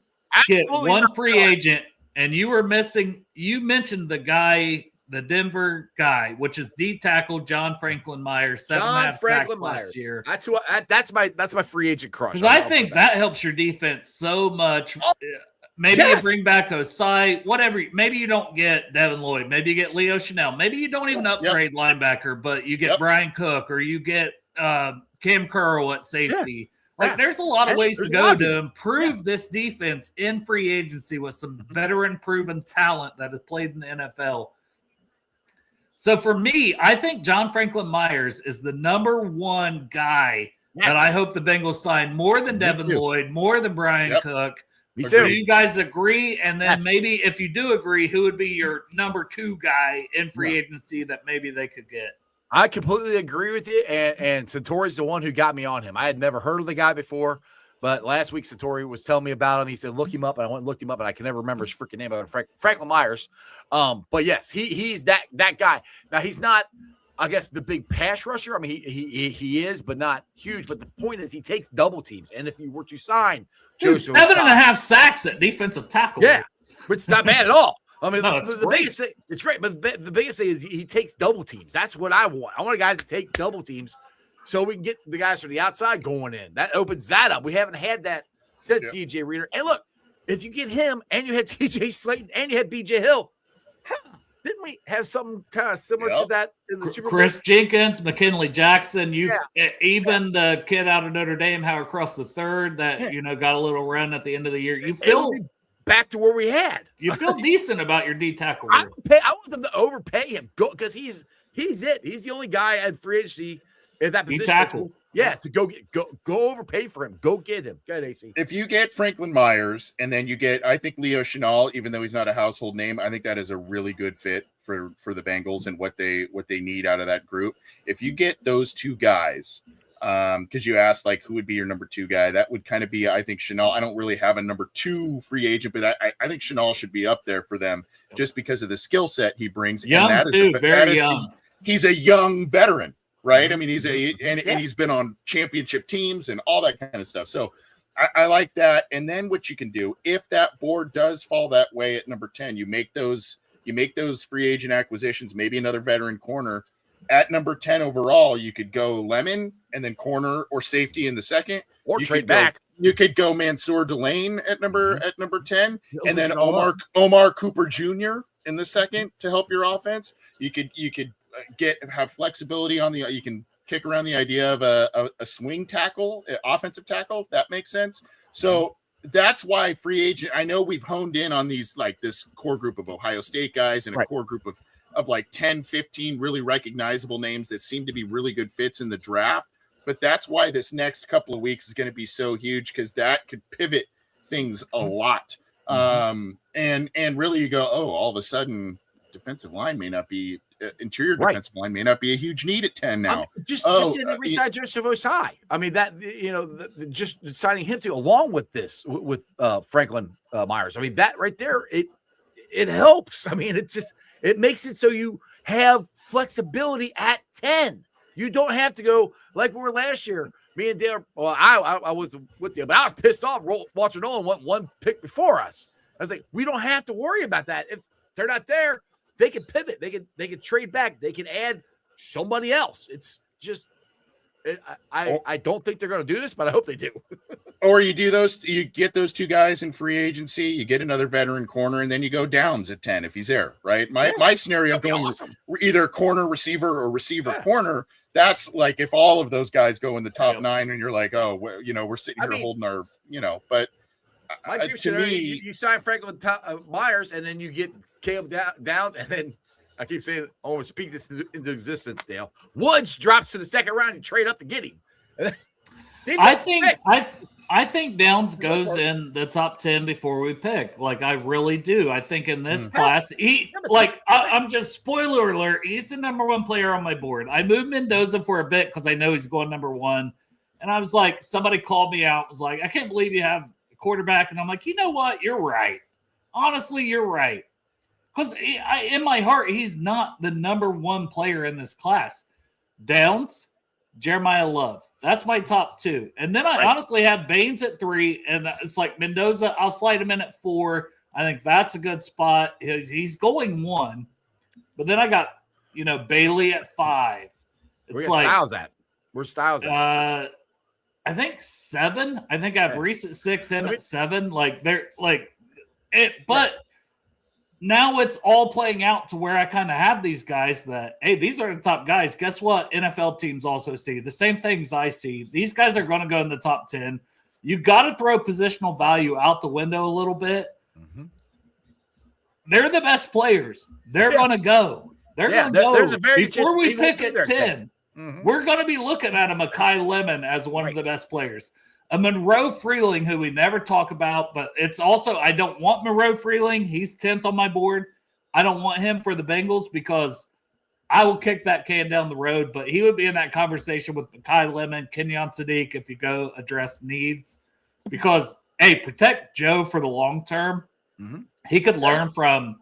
get one free agent and you were missing, you mentioned the guy, the Denver guy, which is D tackle John Franklin Myers, 7.5 sacks last year. That's my free agent crush. Because I think that helps your defense so much. Maybe you bring back Osai, whatever. Maybe you don't get Devin Lloyd. Maybe you get Leo Chanel. Maybe you don't even upgrade linebacker, but you get Brian Cook or you get Cam Curl at safety. There's a lot of ways to go to improve this defense in free agency with some veteran proven talent that has played in the NFL. So for me, I think John Franklin Myers is the number one guy that I hope the Bengals sign more than Devin Lloyd, more than Brian Cook. Me too. Do you guys agree? And then maybe if you do agree, who would be your number 2 guy in free agency that maybe they could get? I completely agree with you. And Satori's the one who got me on him. I had never heard of the guy before, but last week Satori was telling me about him. He said, look him up. And I went and looked him up, and I can never remember his freaking name. Franklin Myers. But yes, he's that guy. Now, he's not, I guess, the big pass rusher. I mean, he is, but not huge. But the point is, he takes double teams. And if you were to sign Joshua 7.5 sacks at defensive tackle. Yeah, which is not bad at all. I mean, the biggest thing, it's great, but the biggest thing is he takes double teams. That's what I want. I want a guy to take double teams so we can get the guys from the outside going in. That opens that up. We haven't had that since DJ Reader. And look, if you get him and you had TJ Slayton and you had BJ Hill, didn't we have something kind of similar to that in the Super Bowl? Chris Jenkins, McKinley Jackson, even the kid out of Notre Dame, Howard Cross the third, that got a little run at the end of the year. You feel back to where we had. You feel decent about your D tackle. I want them to overpay him because he's it. He's the only guy at free agency at that position. D-tackle. Yeah, to go overpay for him. Go get him. Go ahead, AC. If you get Franklin Myers and then you get, I think Leo Chanel, even though he's not a household name, I think that is a really good fit for the Bengals and what they need out of that group. If you get those two guys, because you asked like who would be your number 2 guy, that would kind of be, I think, Chanel. I don't really have a number 2 free agent, but I think Chanel should be up there for them just because of the skill set he brings. Young, and very young. He's a young veteran. Right. I mean, and he's been on championship teams and all that kind of stuff. So I like that. And then what you can do, if that board does fall that way at number 10, you make those free agent acquisitions, maybe another veteran corner at number 10 overall. You could go Lemon and then corner or safety in the second, or trade back. You could go Mansour Delane at number 10, and then Omar Cooper Jr. in the second to help your offense. You could have flexibility on you can kick around the idea of a swing tackle, offensive tackle, if that makes sense. So that's why free agent, I know we've honed in on these, like this core group of Ohio State guys and a core group of like 10, 15 really recognizable names that seem to be really good fits in the draft. But that's why this next couple of weeks is going to be so huge, because that could pivot things a lot. And really you go, all of a sudden, defensive line may not be interior Right. defensive line may not be a huge need at 10 now. Just say they re-signed Joseph Osai. I mean, that, just signing him to along with this with Franklin Myers. I mean, that right there, it helps. I mean, it makes it so you have flexibility at 10. You don't have to go like we were last year. Me and Dale, well, I was with Dale, but I was pissed off. Walter Nolan went one pick before us. I was like, we don't have to worry about that. If they're not there, they can pivot. They can trade back. They can add somebody else. It's just, I don't think they're going to do this, but I hope they do. Or you get those two guys in free agency, you get another veteran corner, and then you go Downs at 10 if he's there, right? My scenario of going either corner receiver or receiver corner, that's like if all of those guys go in the top 9 and you're like, oh, we're sitting here holding our, but my dream scenario, you sign Franklin Myers, and then you get Caleb Downs, and then I keep saying, I want to speak this into existence, Dale. Woods drops to the second round and trade up to get him. I think Downs goes in the top 10 before we pick. Like, I really do. I think in this class, I'm just spoiler alert. He's the number 1 player on my board. I moved Mendoza for a bit because I know he's going number 1. And I was like, somebody called me out. Was like, I can't believe you have a quarterback. And I'm like, you know what? You're right. Honestly, you're right. Because in my heart, he's not the number 1 player in this class. Downs, Jeremiah Love. That's my top 2. And then I honestly have Baines at 3. And it's like Mendoza, I'll slide him in at 4. I think that's a good spot. He's going 1. But then I got, Bailey at 5. Where's Styles at? Where's Styles at? I think 7. I think I have Reese at 6, him at 7. Like, they're like it, but now it's all playing out to where I kind of have these guys that, hey, these are the top guys. Guess what? NFL teams also see the same things I see. These guys are going to go in the top 10. You got to throw positional value out the window a little bit. Mm-hmm. They're the best players. They're going to go. They're going to go. Before we pick at 10, we're going to be looking at a Mekhi Lemon as one of the best players. A Monroe Freeling, who we never talk about, but it's also, I don't want Monroe Freeling. He's 10th on my board. I don't want him for the Bengals because I will kick that can down the road, but he would be in that conversation with Mekhi Lemon, Kenyon Sadiq, if you go address needs. Because, hey, protect Joe for the long term. Mm-hmm. He could learn from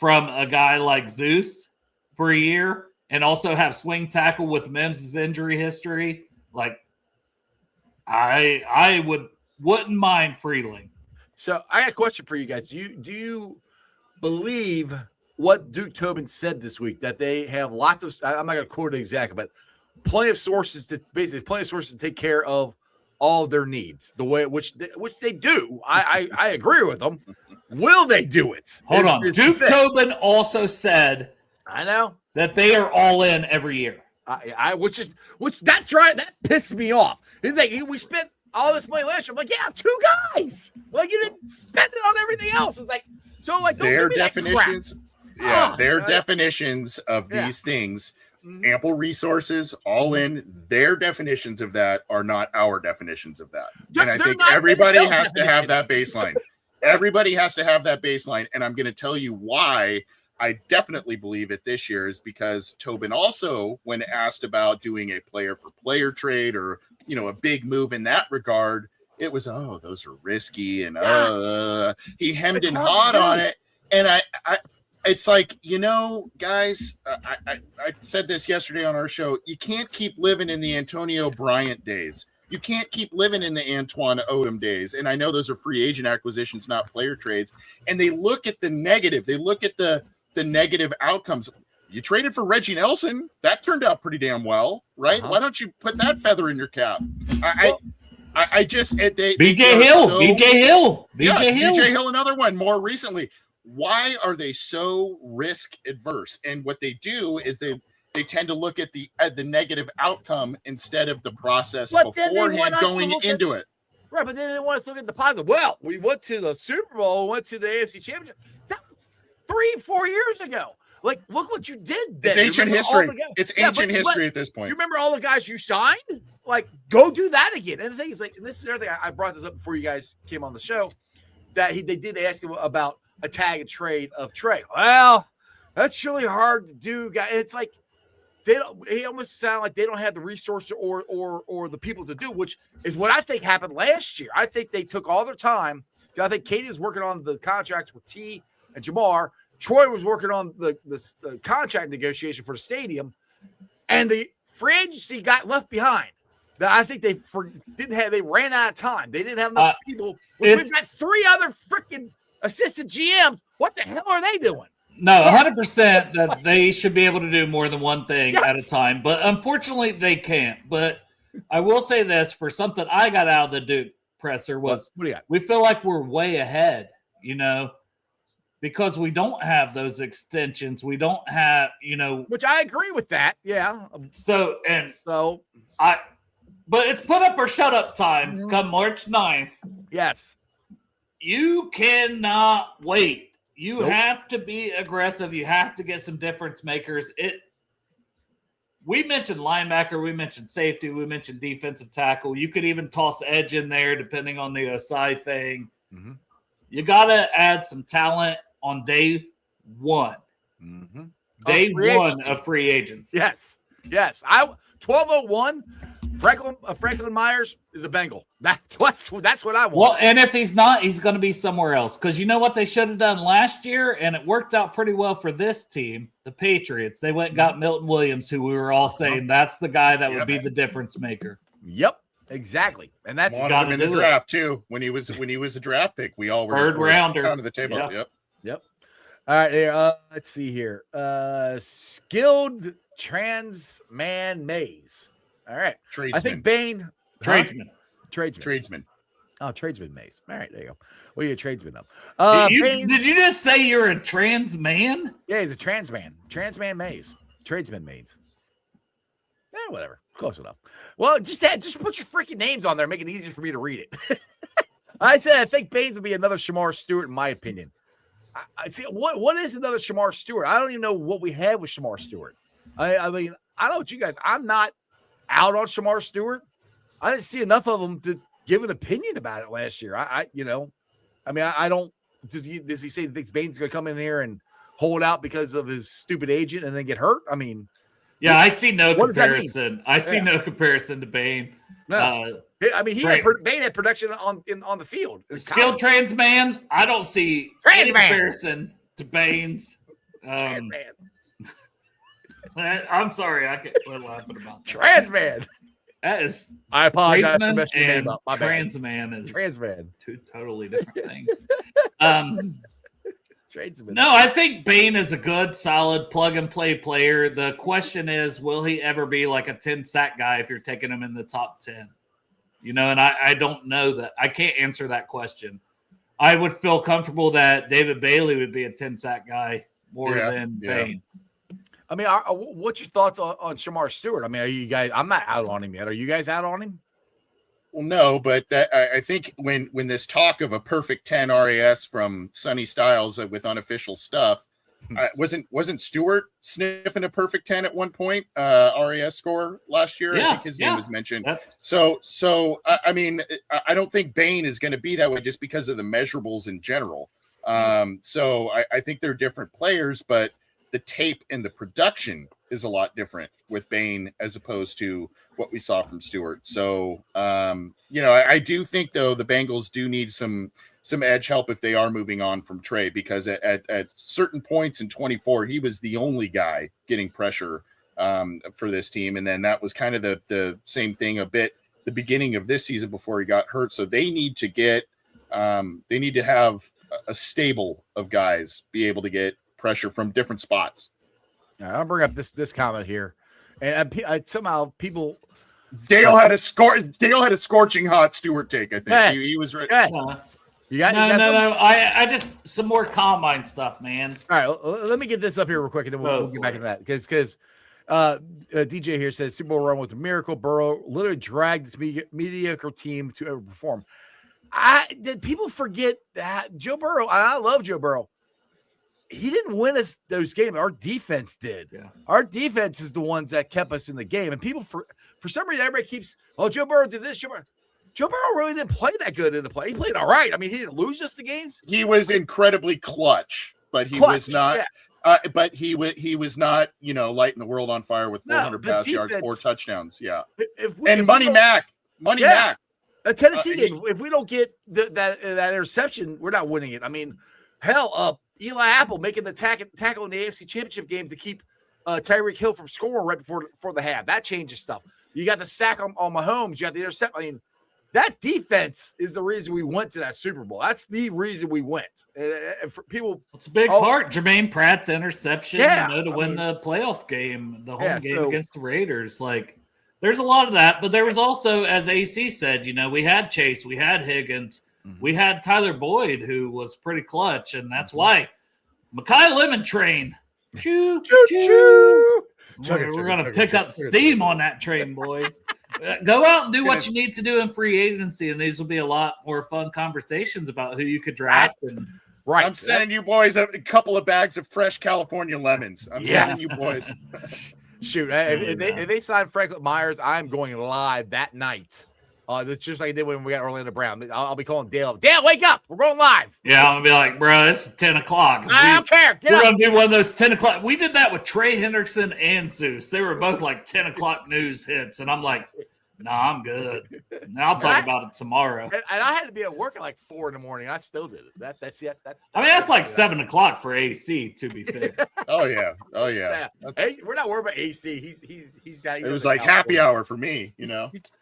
a guy like Zeus for a year and also have swing tackle with Mims' injury history. Like, I wouldn't mind Freeling. So I got a question for you guys. Do you believe what Duke Tobin said this week, that they have lots of, I'm not going to quote it exactly, but plenty of sources to take care of all of their needs the way which they do. I agree with them. Will they do it? Hold on. Duke Tobin also said, I know, that they are all in every year. That pissed me off. It's like, we spent all this money last year. I'm like, yeah, 2 guys. Like, you didn't spend it on everything else. It's like, so like, don't their give me definitions. That crap. Definitions of these things, ample resources, all in. Their definitions of that are not our definitions of that. And I think everybody has to have that baseline. Everybody has to have that baseline. And I'm going to tell you why I definitely believe it this year is because Tobin also, when asked about doing a player for player trade or, a big move in that regard, it was, those are risky. And he hemmed and hawed on it. And I it's like, guys, I said this yesterday on our show. You can't keep living in the Antonio Bryant days. You can't keep living in the Antoine Odom days. And I know those are free agent acquisitions, not player trades. And they look at the negative. They look at the negative outcomes. You traded for Reggie Nelson. That turned out pretty damn well, right? Why don't you put that feather in your cap? BJ Hill, another one more recently. Why are they so risk adverse? And what they do is they tend to look at the negative outcome instead of the process beforehand going into it. Right, but then they want us to look at the positive. Well, we went to the Super Bowl, went to the AFC Championship. That was 3-4 years ago. Like, look what you did then. It's ancient history. It's ancient history at this point. You remember all the guys you signed? Like, go do that again. And the thing is, like, and this is the other thing, I brought this up before you guys came on the show, that they did ask him about a tag and trade of Trey. Well, that's really hard to do, guys. It's like they almost sound like they don't have the resources or the people to do, which is what I think happened last year. I think they took all their time. I think Katie was working on the contracts with T and Jamar. Troy was working on the contract negotiation for the stadium, and the free agency got left behind. I think they ran out of time. They didn't have enough people. We've got 3 other freaking assistant GMs. What the hell are they doing? No, 100% that they should be able to do more than one thing at a time. But unfortunately, they can't. But I will say this, for something I got out of the Duke presser was what do you got? We feel like we're way ahead, because we don't have those extensions. We don't have, Which I agree with that. Yeah. But it's put up or shut up time come March 9th. Yes. You cannot wait. You have to be aggressive. You have to get some difference makers. We mentioned linebacker. We mentioned safety. We mentioned defensive tackle. You could even toss edge in there depending on the Osai thing. Mm-hmm. You got to add some talent on day one. Mm-hmm. Day one of free agency. Yes. 1201. Franklin Myers is a Bengal. That's what I want. Well, and if he's not, he's going to be somewhere else. Because you know what they should have done last year, and it worked out pretty well for this team, the Patriots. They went and got Milton Williams, who we were all saying that's the guy that would be the difference maker. Yep, exactly. And that's got him in the draft too. When he was a draft pick, we all were third rounder down to the table. Yep. All right, here. Let's see here. Skilled trans man maze. All right. Tradesman. I think Bain. Tradesman. Oh, tradesman maze. All right, there you go. What are you a tradesman of? Did you just say you're a trans man? Yeah, he's a trans man. Trans man maze. Tradesman maze. Whatever. Close enough. Well, just put your freaking names on there, make it easier for me to read it. I think Baines would be another Shamar Stewart, in my opinion. I see. What is another Shamar Stewart? I don't even know what we have with Shamar Stewart. I mean, I don't know what you guys. I'm not out on Shamar Stewart. I didn't see enough of him to give an opinion about it last year. I don't. Does he say he thinks Baines is going to come in here and hold out because of his stupid agent and then get hurt? I mean, yeah, I see no comparison. I see no comparison to Bain. No. I mean, Bain had production on the field. Skilled trans man. I don't see any comparison to Bain's. Trans man. I'm sorry, I can't quit laughing about that. Trans man. That is. I apologize for messing your name up. My trans man is trans man. 2 totally different things. Tradesman. No, I think Bain is a good, solid plug and play player. The question is, will he ever be like a 10 sack guy if you're taking him in the top 10? And I don't know that. I can't answer that question. I would feel comfortable that David Bailey would be a 10 sack guy more than Bain. I mean, what's your thoughts on Shamar Stewart? I mean, are you guys? I'm not out on him yet. Are you guys out on him? Well, no, but I think when this talk of a perfect 10 RAS from Sonny Styles with unofficial stuff, wasn't Stewart sniffing a perfect 10 at one point? RAS score last year. Yeah, I think his name was mentioned. So I mean, I don't think Bain is going to be that way just because of the measurables in general. So I think they're different players, but the tape and the production is a lot different with Bain as opposed to what we saw from Stewart. So, I do think though the Bengals do need some edge help if they are moving on from Trey, because at certain points in 24, he was the only guy getting pressure for this team. And then that was kind of the same thing a bit the beginning of this season before he got hurt. So they need to have a stable of guys be able to get pressure from different spots. All right, I'll bring up this comment here, and somehow people. Dale had a scorching hot Stewart take. I think he was right. You got no. I just some more combine stuff, man. All right, let me get this up here real quick, and then we'll get back into that because DJ here says Super Bowl run was a miracle. Burrow literally dragged this mediocre team to overperform. Did people forget that Joe Burrow? I love Joe Burrow. He didn't win us those games. Our defense did. Yeah. Our defense is the ones that kept us in the game. And people, for some reason, everybody keeps, Joe Burrow did this. Joe Burrow really didn't play that good in the play. He played all right. I mean, he didn't lose just the games. He was incredibly clutch, but he was not. Yeah. But he was not, lighting the world on fire with 400 pass yards, 4 touchdowns. Yeah. Money Mac. Tennessee game. If we don't get that interception, we're not winning it. I mean, hell, Eli Apple making the tackle in the AFC Championship game to keep Tyreek Hill from scoring right before the half. That changes stuff. You got the sack on Mahomes. You got the intercept. I mean, that defense is the reason we went to that Super Bowl. That's the reason we went. And for people, it's a big part. Jermaine Pratt's interception, to win the playoff game, the home game against the Raiders. Like, there's a lot of that, but there was also, as AC said, we had Chase, we had Higgins, we had Tyler Boyd, who was pretty clutch, and that's why Mekhi Lemon train. Choo, choo, choo. We're going to pick up steam on that train, boys. Go out and do what you need to do in free agency, and these will be a lot more fun conversations about who you could draft. Right. I'm sending you boys a couple of bags of fresh California lemons. I'm sending you boys. Shoot, if they sign Franklin Myers, I'm going live that night. It's just like I did when we got Orlando Brown. I'll be calling Dale. Dale, wake up! We're going live. Yeah, I'm gonna be like, bro, it's 10 o'clock. I don't care. We're gonna do one of those 10 o'clock. We did that with Trey Hendrickson and Zeus. They were both like 10 o'clock news hits, and I'm like, nah, I'm good. Now I'll talk about it tomorrow. And I had to be at work at like 4 in the morning. I still did it. That's like 7 o'clock for AC. To be fair. Oh yeah. Hey, we're not worried about AC. He's got. It was like happy hour for me.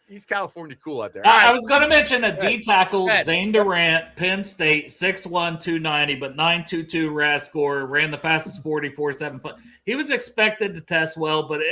He's California cool out there. I was going to mention a D tackle, Zane Durant, Penn State, 6'1", 290, but 9.22 RAS score, ran the fastest 44.7 He was expected to test well, but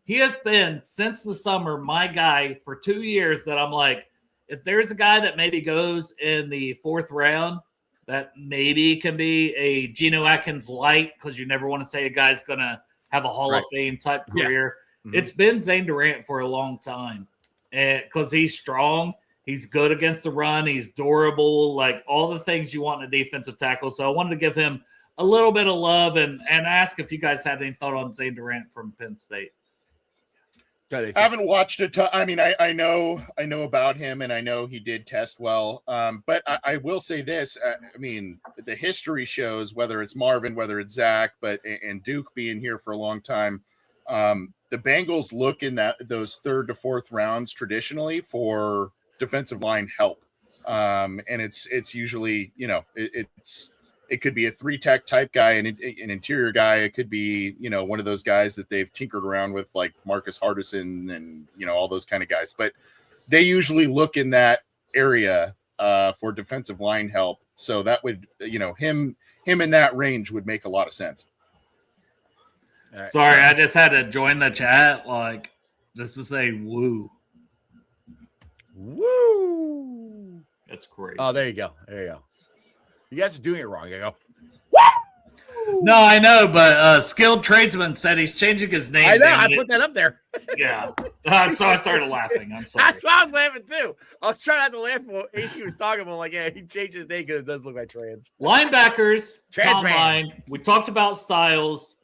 he has been, since the summer, my guy for 2 years that I'm like, if there's a guy that maybe goes in the 4th round that maybe can be a Geno Atkins light, because you never want to say a guy's going to have a Hall of Fame type career. Yeah. It's been Zane Durant for a long time. And because he's strong, he's good against the run, he's durable, like all the things you want in a defensive tackle. So I wanted to give him a little bit of love and ask if you guys had any thought on Zane Durant from Penn State. I haven't watched it. I mean, I know about him, and I know he did test well. But I will say this: I mean, the history shows, whether it's Marvin, whether it's Zach, and Duke being here for a long time, the Bengals look in those 3rd to 4th rounds traditionally for defensive line help, and it's usually it could be a 3-tech type guy, an interior guy. It could be, one of those guys that they've tinkered around with, like Marcus Hardison and, all those kind of guys. But they usually look in that area for defensive line help. So that would, him in that range would make a lot of sense. Right. Sorry, I just had to join the chat. Like, just to say woo. Woo. That's crazy. Oh, there you go. You guys are doing it wrong. You go, woo! No, I know, but Skilled Tradesman said he's changing his name. I know. I put that up there. Yeah. So I started laughing. I'm sorry. That's why I was laughing, too. I was trying not to laugh when AC was talking about, like, yeah, he changed his name because it does look like trans. Linebackers. Combine. We talked about Styles.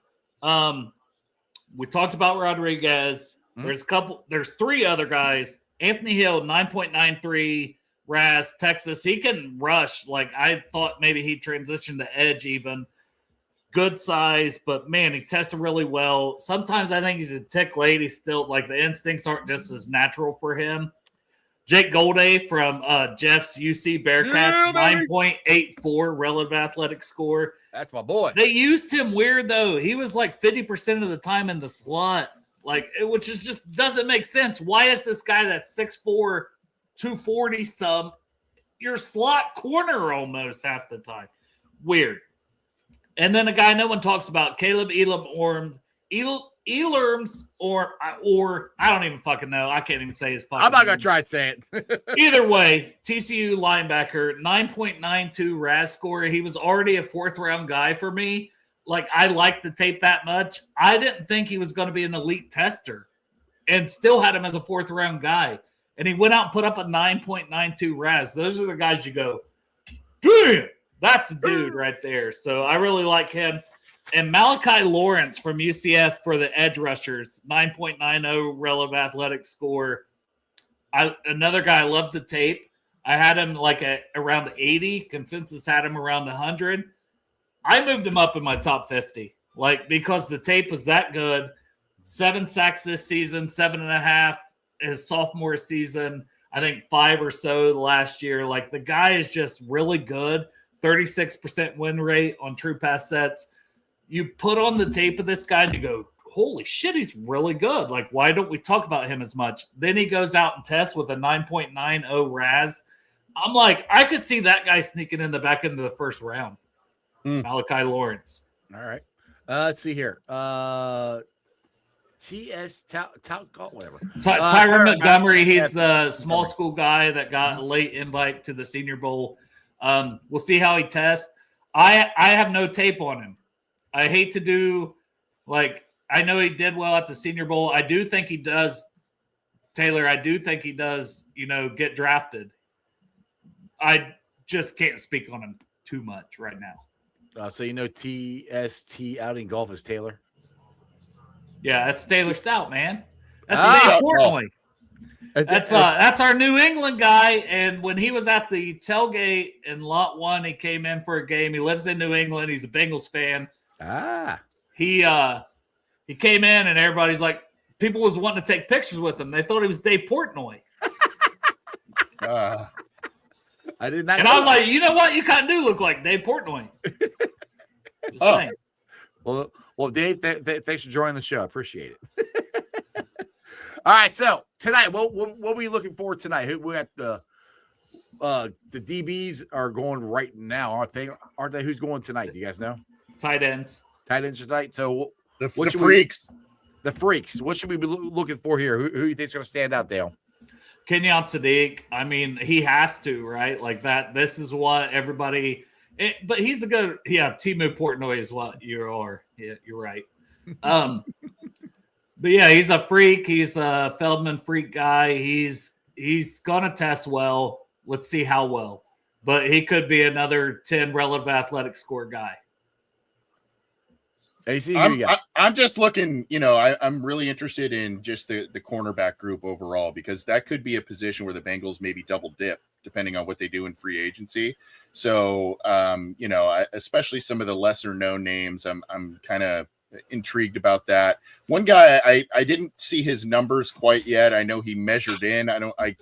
We talked about Rodriguez. Mm-hmm. There's 3 other guys. Anthony Hill, 9.93. RAS, Texas. He can rush. Like, I thought maybe he'd transition to edge even. Good size, but man, he tested really well. Sometimes I think he's a tick late. He's still, like, the instincts aren't just as natural for him. Jake Golday from Jeff's UC Bearcats, 9.84 relative athletic score. That's my boy. They used him weird, though. He was like 50% of the time in the slot, which is just doesn't make sense. Why is this guy that's 6'4", 240 some, your slot corner almost half the time? Weird. And then a guy no one talks about, Caleb Elam's or I don't even fucking know. I can't even say his fucking I'm not going name. to try and say it. Either way, TCU linebacker, 9.92 RAS score. He was already a 4th round guy for me. Like, I like the tape that much. I didn't think he was going to be an elite tester and still had him as a 4th round guy. And he went out and put up a 9.92 RAS. Those are the guys you go, damn, that's a dude right there. So I really like him. And Malachi Lawrence from UCF for the edge rushers, 9.90 relative athletic score. Another guy, I love the tape. I had him like around 80. Consensus had him around 100. I moved him up in my top 50, like because the tape was that good. 7 sacks this season, 7.5 his sophomore season. I think 5 or so the last year. Like the guy is just really good. 36% win rate on true pass sets. You put on the tape of this guy and you go, holy shit, he's really good. Like, why don't we talk about him as much? Then he goes out and tests with a 9.90 RAS. I'm like, I could see that guy sneaking in the back end of the first round. Malachi Lawrence. All right. Let's see here. Whatever. Tyron Montgomery, he's the small school guy that got a late invite to the Senior Bowl. We'll see how he tests. I have no tape on him. I hate to do, like, I know he did well at the Senior Bowl. I do think he does, Taylor, I do think he does, get drafted. I just can't speak on him too much right now. So TST out in golf is Taylor? Yeah, that's Taylor Stout, man. That's Dave Portnoy. That's our New England guy. And when he was at the tailgate in Lot 1, he came in for a game. He lives in New England. He's a Bengals fan. He came in and everybody's like, people was wanting to take pictures with him. They thought he was Dave Portnoy. I did not. And I was like, you know what? You kind of do look like Dave Portnoy. Well, Dave, thanks for joining the show. I appreciate it. All right, so tonight, what are we looking for tonight? Who we got the DBs are going right now, aren't they? Who's going tonight? Do you guys know? Tight ends tonight. So the freaks. The freaks. What should we be looking for here? Who do you think is going to stand out, Dale? Kenyon Sadiq. I mean, he has to, right? Like that. This is what everybody. But he's a good. Yeah, Timu Portnoy is what you are. Yeah, you're right. But yeah, he's a freak. He's a Feldman freak guy. He's gonna test well. Let's see how well. But he could be another 10 relative athletic score guy. AC, I'm just looking, I'm really interested in just the cornerback group overall, because that could be a position where the Bengals maybe double dip depending on what they do in free agency. So, especially some of the lesser known names, I'm kind of intrigued about that. One guy, I didn't see his numbers quite yet. I know he measured in. I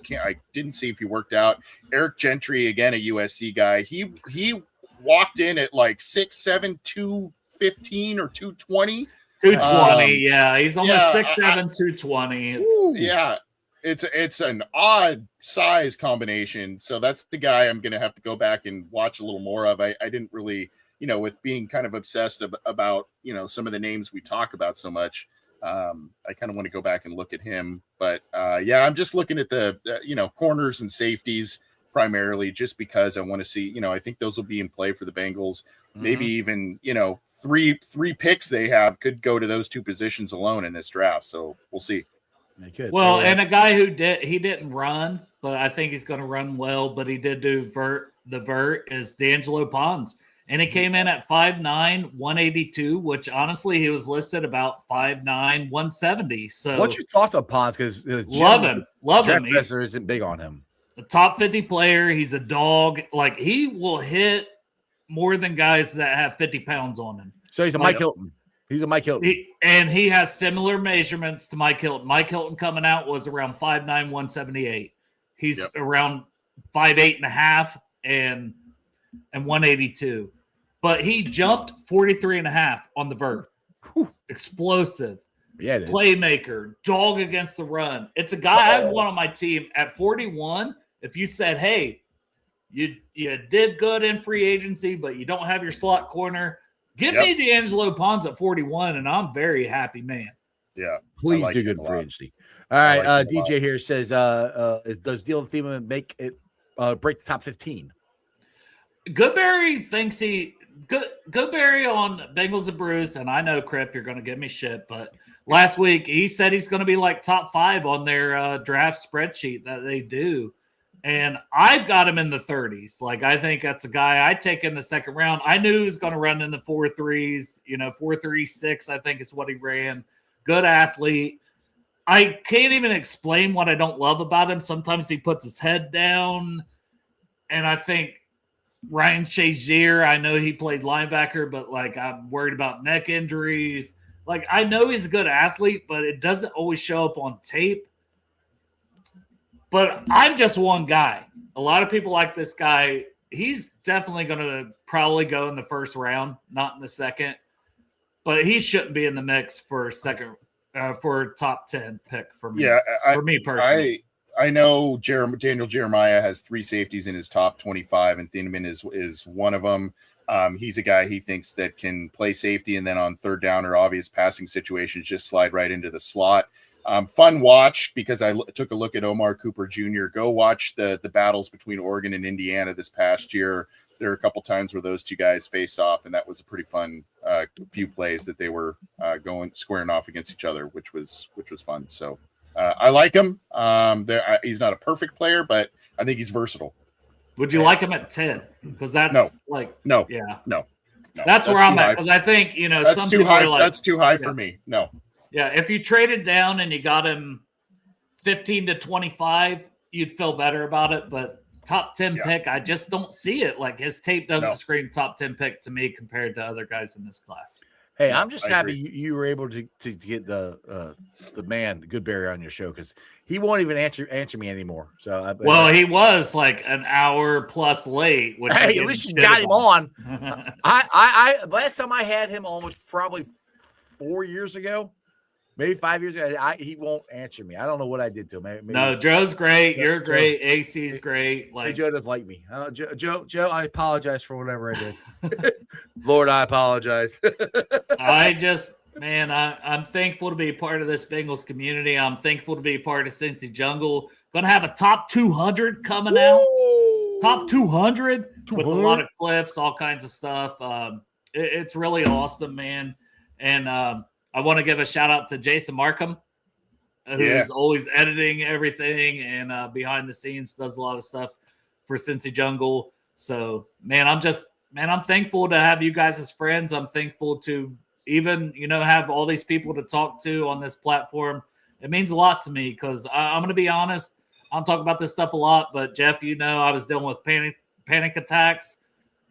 didn't see if he worked out. Eric Gentry, again, a USC guy. He walked in at like 6'7", 215 or 220. 220, yeah. He's only 6'7", 220. It's an odd size combination. So that's the guy I'm going to have to go back and watch a little more of. I didn't really, with being kind of obsessed about, some of the names we talk about so much. I kind of want to go back and look at him. But I'm just looking at the, corners and safeties primarily, just because I want to see, I think those will be in play for the Bengals. Mm-hmm. Maybe even, three picks they have could go to those two positions alone in this draft. So we'll see. Well, and a guy who didn't run, but I think he's going to run well, but he did do the vert is D'Angelo Pons. And he came in at 5'9", 182, which honestly he was listed about 5'9", 170. So what's your thoughts on Pons? Because love him. Jeff isn't big on him. A top 50 player. He's a dog. Like, he will hit more than guys that have 50 pounds on him. So he's a Mike Hilton. He's a Mike Hilton. He has similar measurements to Mike Hilton. Mike Hilton coming out was around 5'9", 178. He's around 5'8.5" and 182. But he jumped 43.5 on the vert. Explosive. Yeah, it is. Playmaker. Dog against the run. It's a guy I have one on my team at 41. If you said, hey, you did good in free agency, but you don't have your slot corner, give me D'Angelo Pons at 41, and I'm very happy, man. Yeah. Please do good in free agency. All right. DJ here says, does Dylan Thielen make it break the top 15? Goodberry thinks Goodberry on Bengals and Brews, and I know, Crip, you're going to give me shit, but last week he said he's going to be like top 5 on their draft spreadsheet that they do. And I've got him in the 30s. Like, I think that's a guy I take in the second round. I knew he was going to run in the 4.3s, 4.36, I think is what he ran. Good athlete. I can't even explain what I don't love about him. Sometimes he puts his head down, and I think Ryan Shazier, I know he played linebacker, but like I'm worried about neck injuries. Like I know he's a good athlete, but it doesn't always show up on tape. But I'm just one guy. A lot of people like this guy. He's definitely going to probably go in the first round, not in the second. But he shouldn't be in the mix for top 10 pick for me. Yeah, for me personally. I know Daniel Jeremiah has 3 safeties in his top 25, and Thieneman is one of them. He's a guy he thinks that can play safety, and then on third down or obvious passing situations, just slide right into the slot. Fun watch because I took a look at Omar Cooper Jr. Go watch the battles between Oregon and Indiana this past year. There are a couple times where those two guys faced off, and that was a pretty fun few plays that they were squaring off against each other, which was fun. So I like him. He's not a perfect player, but I think he's versatile. Would you like him at 10? Because that's no. That's where I'm at. Because I think that's some too high. Like, that's too high for me. No. Yeah, if you traded down and you got him 15 to 25, you'd feel better about it. But top 10 pick, I just don't see it. Like his tape doesn't scream top 10 pick to me compared to other guys in this class. Hey, I'm just happy you were able to get the man Goodberry on your show because he won't even answer me anymore. So he was like an hour plus late. Hey, at least you got him on. I last time I had him on was probably 4 years ago. Maybe 5 years ago, he won't answer me. I don't know what I did to him. Maybe, no, Joe's great. You're great. AC's great. Like Joe doesn't like me. Joe, I apologize for whatever I did. Lord, I apologize. I'm thankful to be a part of this Bengals community. I'm thankful to be a part of Cincy Jungle. Going to have a top 200 coming out. Top 200 with a lot of clips, all kinds of stuff. It's really awesome, man. And I want to give a shout out to Jason Markham, who's always editing everything and behind the scenes does a lot of stuff for Cincy Jungle. So, man, I'm thankful to have you guys as friends. I'm thankful to even, have all these people to talk to on this platform. It means a lot to me because I'm going to be honest. I don't talk about this stuff a lot, but Jeff, I was dealing with panic attacks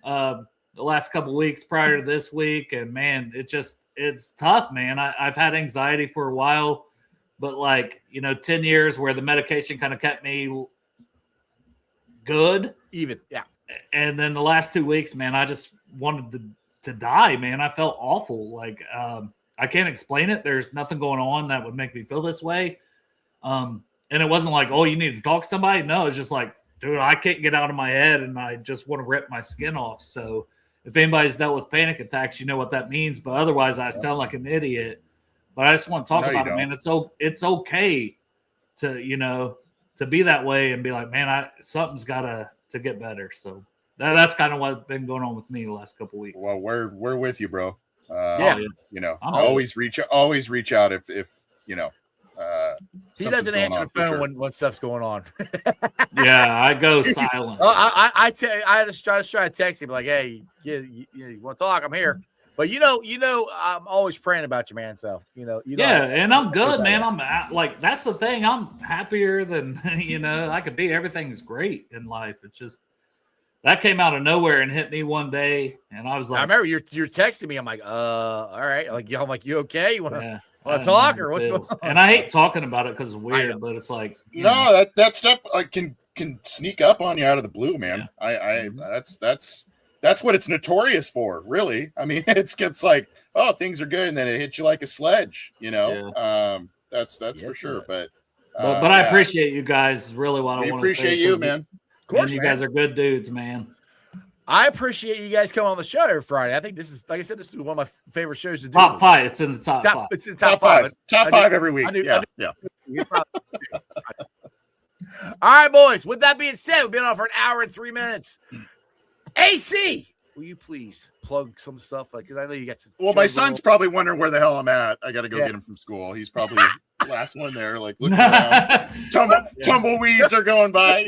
the last couple of weeks prior to this week. And man, it's tough, man. I've had anxiety for a while, but 10 years where the medication kind of kept me good. Even. Yeah. And then the last 2 weeks, man, I just wanted to die, man. I felt awful. I can't explain it. There's nothing going on that would make me feel this way. And it wasn't like, oh, you need to talk to somebody. No, it's just like, dude, I can't get out of my head and I just want to rip my skin off. So if anybody's dealt with panic attacks, you know what that means. But otherwise, I sound like an idiot. But I just want to talk about it, man. It's okay to be that way and be like, man, something's got to get better. So that's kind of what's been going on with me the last couple of weeks. Well, we're with you, bro. Always reach out if he doesn't answer the phone when stuff's going on. Yeah, I go silent. I just try to text him like, hey, you want to talk? I'm here. But I'm always praying about you, man. So and I'm good, man. I'm that's the thing. I'm happier than I could be. Everything's great in life. It's just that came out of nowhere and hit me one day, and I was like, I remember you're texting me. I'm like, all right. I'm like, you okay? You want to talk or what's going on? And I hate talking about it because it's weird, but it's like that stuff can sneak up on you out of the blue, man. Yeah. That's what it's notorious for, really. I mean, it's like, oh, things are good, and then it hits you like a sledge, That's for sure. But I appreciate you guys. Is really what I want to say. Appreciate you, man. Of course, you guys are good dudes, man. I appreciate you guys coming on the show every Friday. I think this is, like I said, this is one of my favorite shows to do. Top 5. It's in the top 5. It's in the top 5. Top 5 every week. Yeah. All right, boys. With that being said, we've been on for an hour and 3 minutes. AC, will you please plug some stuff? Because I know you got some. Well, my son's probably wondering where the hell I'm at. I got to go get him from school. He's probably last one there, looking around. Tumbleweeds are going by,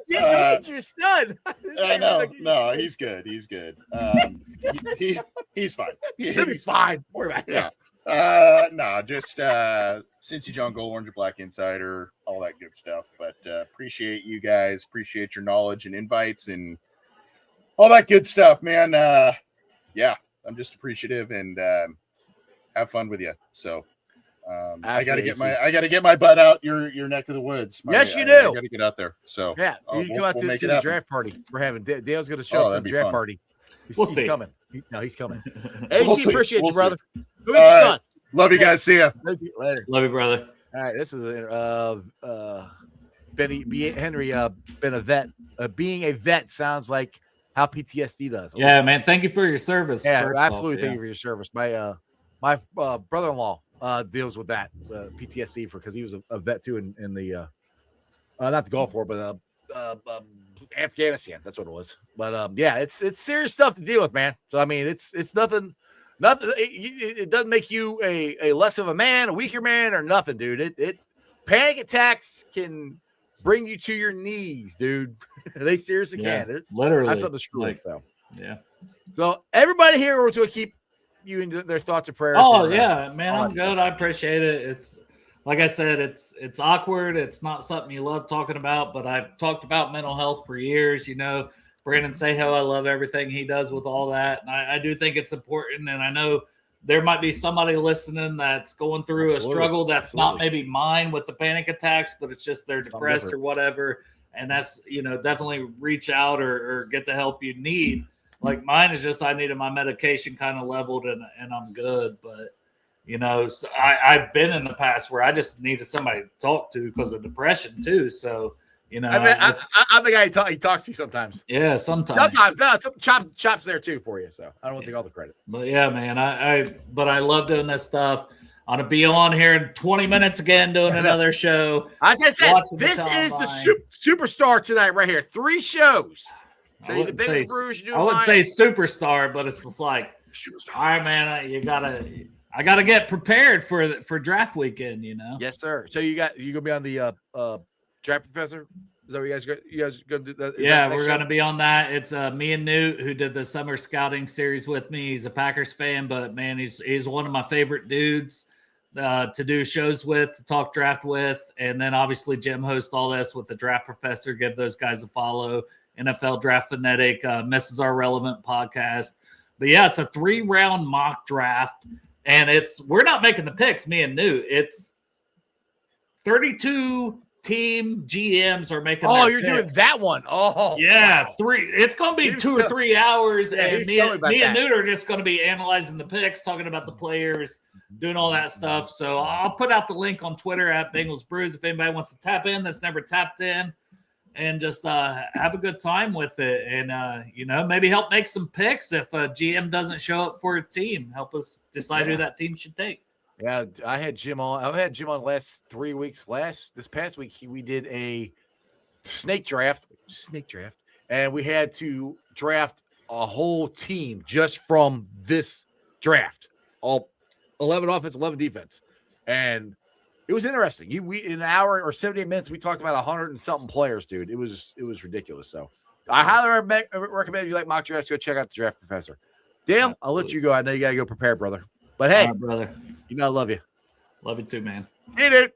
your son. I know. No, he's good. He's good. He's fine. He's fine. Worry about No, just Cincy John Gold, Orange and Black Insider, all that good stuff. But appreciate you guys, appreciate your knowledge and invites and all that good stuff, man. Yeah, I'm just appreciative and have fun with you. So I gotta get my butt out your neck of the woods. Yes, you I do. gotta get out there. So yeah, you can go out to the draft party we're having. Dale's going to show up to the draft party. We'll he's see. coming. He's coming. AC, appreciate you, brother. Go All get your right. son. Love you guys. See ya. Later. Love you, brother. All right, this is Henry. Been a vet. Being a vet sounds like how PTSD does. Yeah, man. Thank you for your service. Yeah, absolutely. Thank you for your service. My brother-in-law deals with that PTSD because he was a vet too in the not the Gulf War, but Afghanistan. That's what it was. But yeah, it's serious stuff to deal with, man. So I mean, it's nothing. It doesn't make you a less of a man, a weaker man, or nothing, dude. It panic attacks can bring you to your knees, dude. They seriously can. Literally, that's something to screw with. So yeah. So everybody here wants to keep you in their thoughts and prayers. Oh yeah, man, I'm good. I appreciate it. It's like I said, it's awkward. It's not something you love talking about, but I've talked about mental health for years. You know, Brandon Sejo, I love everything he does with all that. And I do think it's important. And I know there might be somebody listening that's going through a struggle that's not maybe mine with the panic attacks, but it's just they're depressed or whatever. And that's, definitely reach out or get the help you need. Like mine is just I needed my medication kind of leveled and I'm good. But, so I've been in the past where I just needed somebody to talk to because of depression too. So, I'm the guy he talks to you sometimes. Yeah, sometimes. Chop's there too for you. So I don't want to take all the credit. But yeah, man, I love doing this stuff. I'm gonna be on here in 20 minutes again doing another show. As I said, this is the superstar tonight right here. 3 shows. So I wouldn't say superstar, but it's just like, all right, man, I gotta get prepared for draft weekend. Yes, sir. So you gonna be on the Draft Professor? Is that what you guys gonna do that? Yeah, we're gonna be on that. It's me and Newt who did the summer scouting series with me. He's a Packers fan, but man, he's one of my favorite dudes to do shows with, to talk draft with. And then obviously Jim hosts all this with the Draft Professor. Give those guys a follow. NFL Draft Fanatic, Misses Are Relevant podcast. But yeah, it's a 3-round mock draft. And we're not making the picks, me and Newt. It's 32 team GMs are making their you're picks. doing that one. Oh, yeah, wow. 3. It's going to be 2 or 3 hours, and me and Newt are just going to be analyzing the picks, talking about the players, doing all that stuff. So I'll put out the link on Twitter at Bengals Brews if anybody wants to tap in that's never tapped in, and just have a good time with it, and maybe help make some picks if a GM doesn't show up for a team. Help us decide who that team should take. Yeah, I had Jim on. I had Jim on last 3 weeks. This past week, we did a snake draft, and we had to draft a whole team just from this draft. All 11 offense, 11 defense, and it was interesting. In an hour or 78 minutes, we talked about 100 and something players, dude. It was ridiculous. So I highly recommend if you like mock drafts, go check out the Draft Professor. Dale, I'll let you go. I know you gotta go prepare, brother. But hey, brother, I love you. Love you too, man. See you, dude.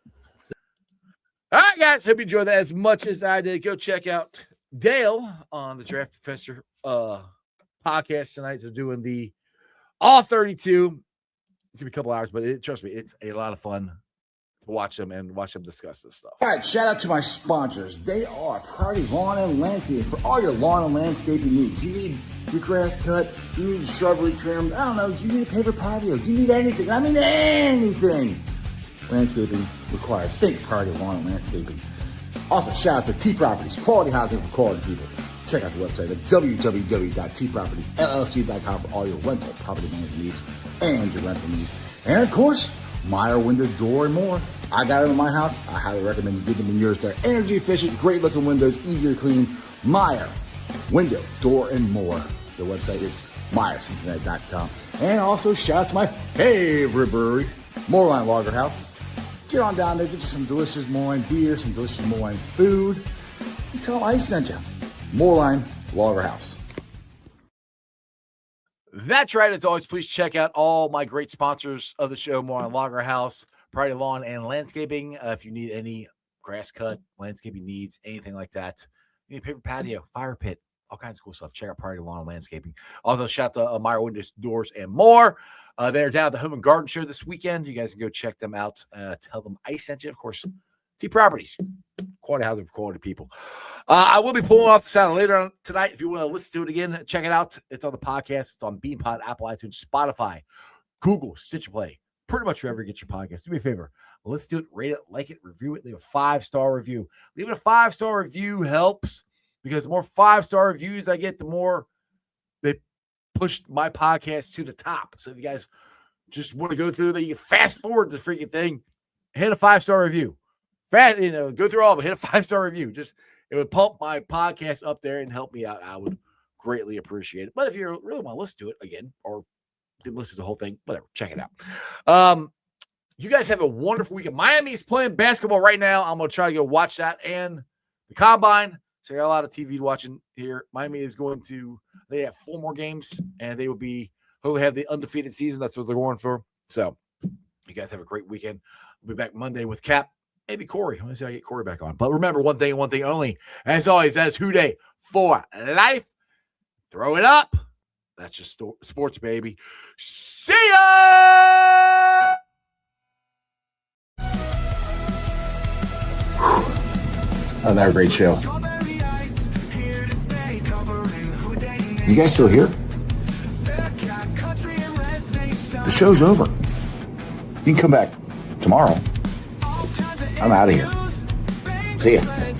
All right, guys. Hope you enjoyed that as much as I did. Go check out Dale on the Draft Professor podcast tonight. They're doing the all 32. It's gonna be a couple hours, but trust me, it's a lot of fun to watch them discuss this stuff. All right, shout out to my sponsors. They are Priority Lawn and Landscaping for all your lawn and landscaping needs. You need your grass cut, you need shrubbery trimmed, I don't know, you need a paper patio, you need anything. I mean anything. Landscaping required. Think Priority Lawn and Landscaping. Also, shout out to T Properties, quality housing for quality people. Check out the website at www.tpropertiesllc.com for all your rental property management needs and your rental needs. And of course, Meyer Window, Door, and more. I got them in my house. I highly recommend you get them in yours. They're energy efficient, great looking windows, easy to clean. Meyer Window, Door, and more. The website is MeyerCincinnati.com. And also shout out to my favorite brewery, Moorline Lager House. Get on down there, get you some delicious Moorline beer, some delicious Moorline food. And tell them I sent you. Moorline Lager House. That's right. As always, please check out all my great sponsors of the show, More on Logger House, Priority Lawn and Landscaping. If you need any grass cut, landscaping needs, anything like that, you need a paper patio, fire pit, all kinds of cool stuff. Check out Priority Lawn and Landscaping. Also, shout out to Meyer Windows, Doors, and more. They're down at the Home and Garden Show this weekend. You guys can go check them out. Tell them I sent you. Of course, T Properties, quality housing for quality people. I will be pulling off the sound later on tonight. If you want to listen to it again, check it out. It's on the podcast. It's on BeanPod, Apple iTunes, Spotify, Google, Stitcher Play, pretty much wherever you get your podcast. Do me a favor. Let's do it. Rate it, like it, review it. Leave a 5-star review. Leaving a 5-star review helps because the more 5-star reviews I get, the more they push my podcast to the top. So if you guys just want to go through that, you can fast forward the freaking thing, hit a 5-star review. Go through all of it, hit a 5-star review. It would pump my podcast up there and help me out. I would greatly appreciate it. But if you really want to listen to it again, or listen to the whole thing, whatever, check it out. You guys have a wonderful weekend. Miami is playing basketball right now. I'm going to try to go watch that and the Combine. So I got a lot of TV watching here. Miami is they have 4 more games, and they will hopefully have the undefeated season. That's what they're going for. So you guys have a great weekend. We'll be back Monday with Cap. Maybe Corey. I want to see how I get Corey back on. But remember one thing and one thing only. As always, that's Who Day for life. Throw it up. That's just sports, baby. See ya! Another great show. You guys still here? The show's over. You can come back tomorrow. I'm out of here. See ya.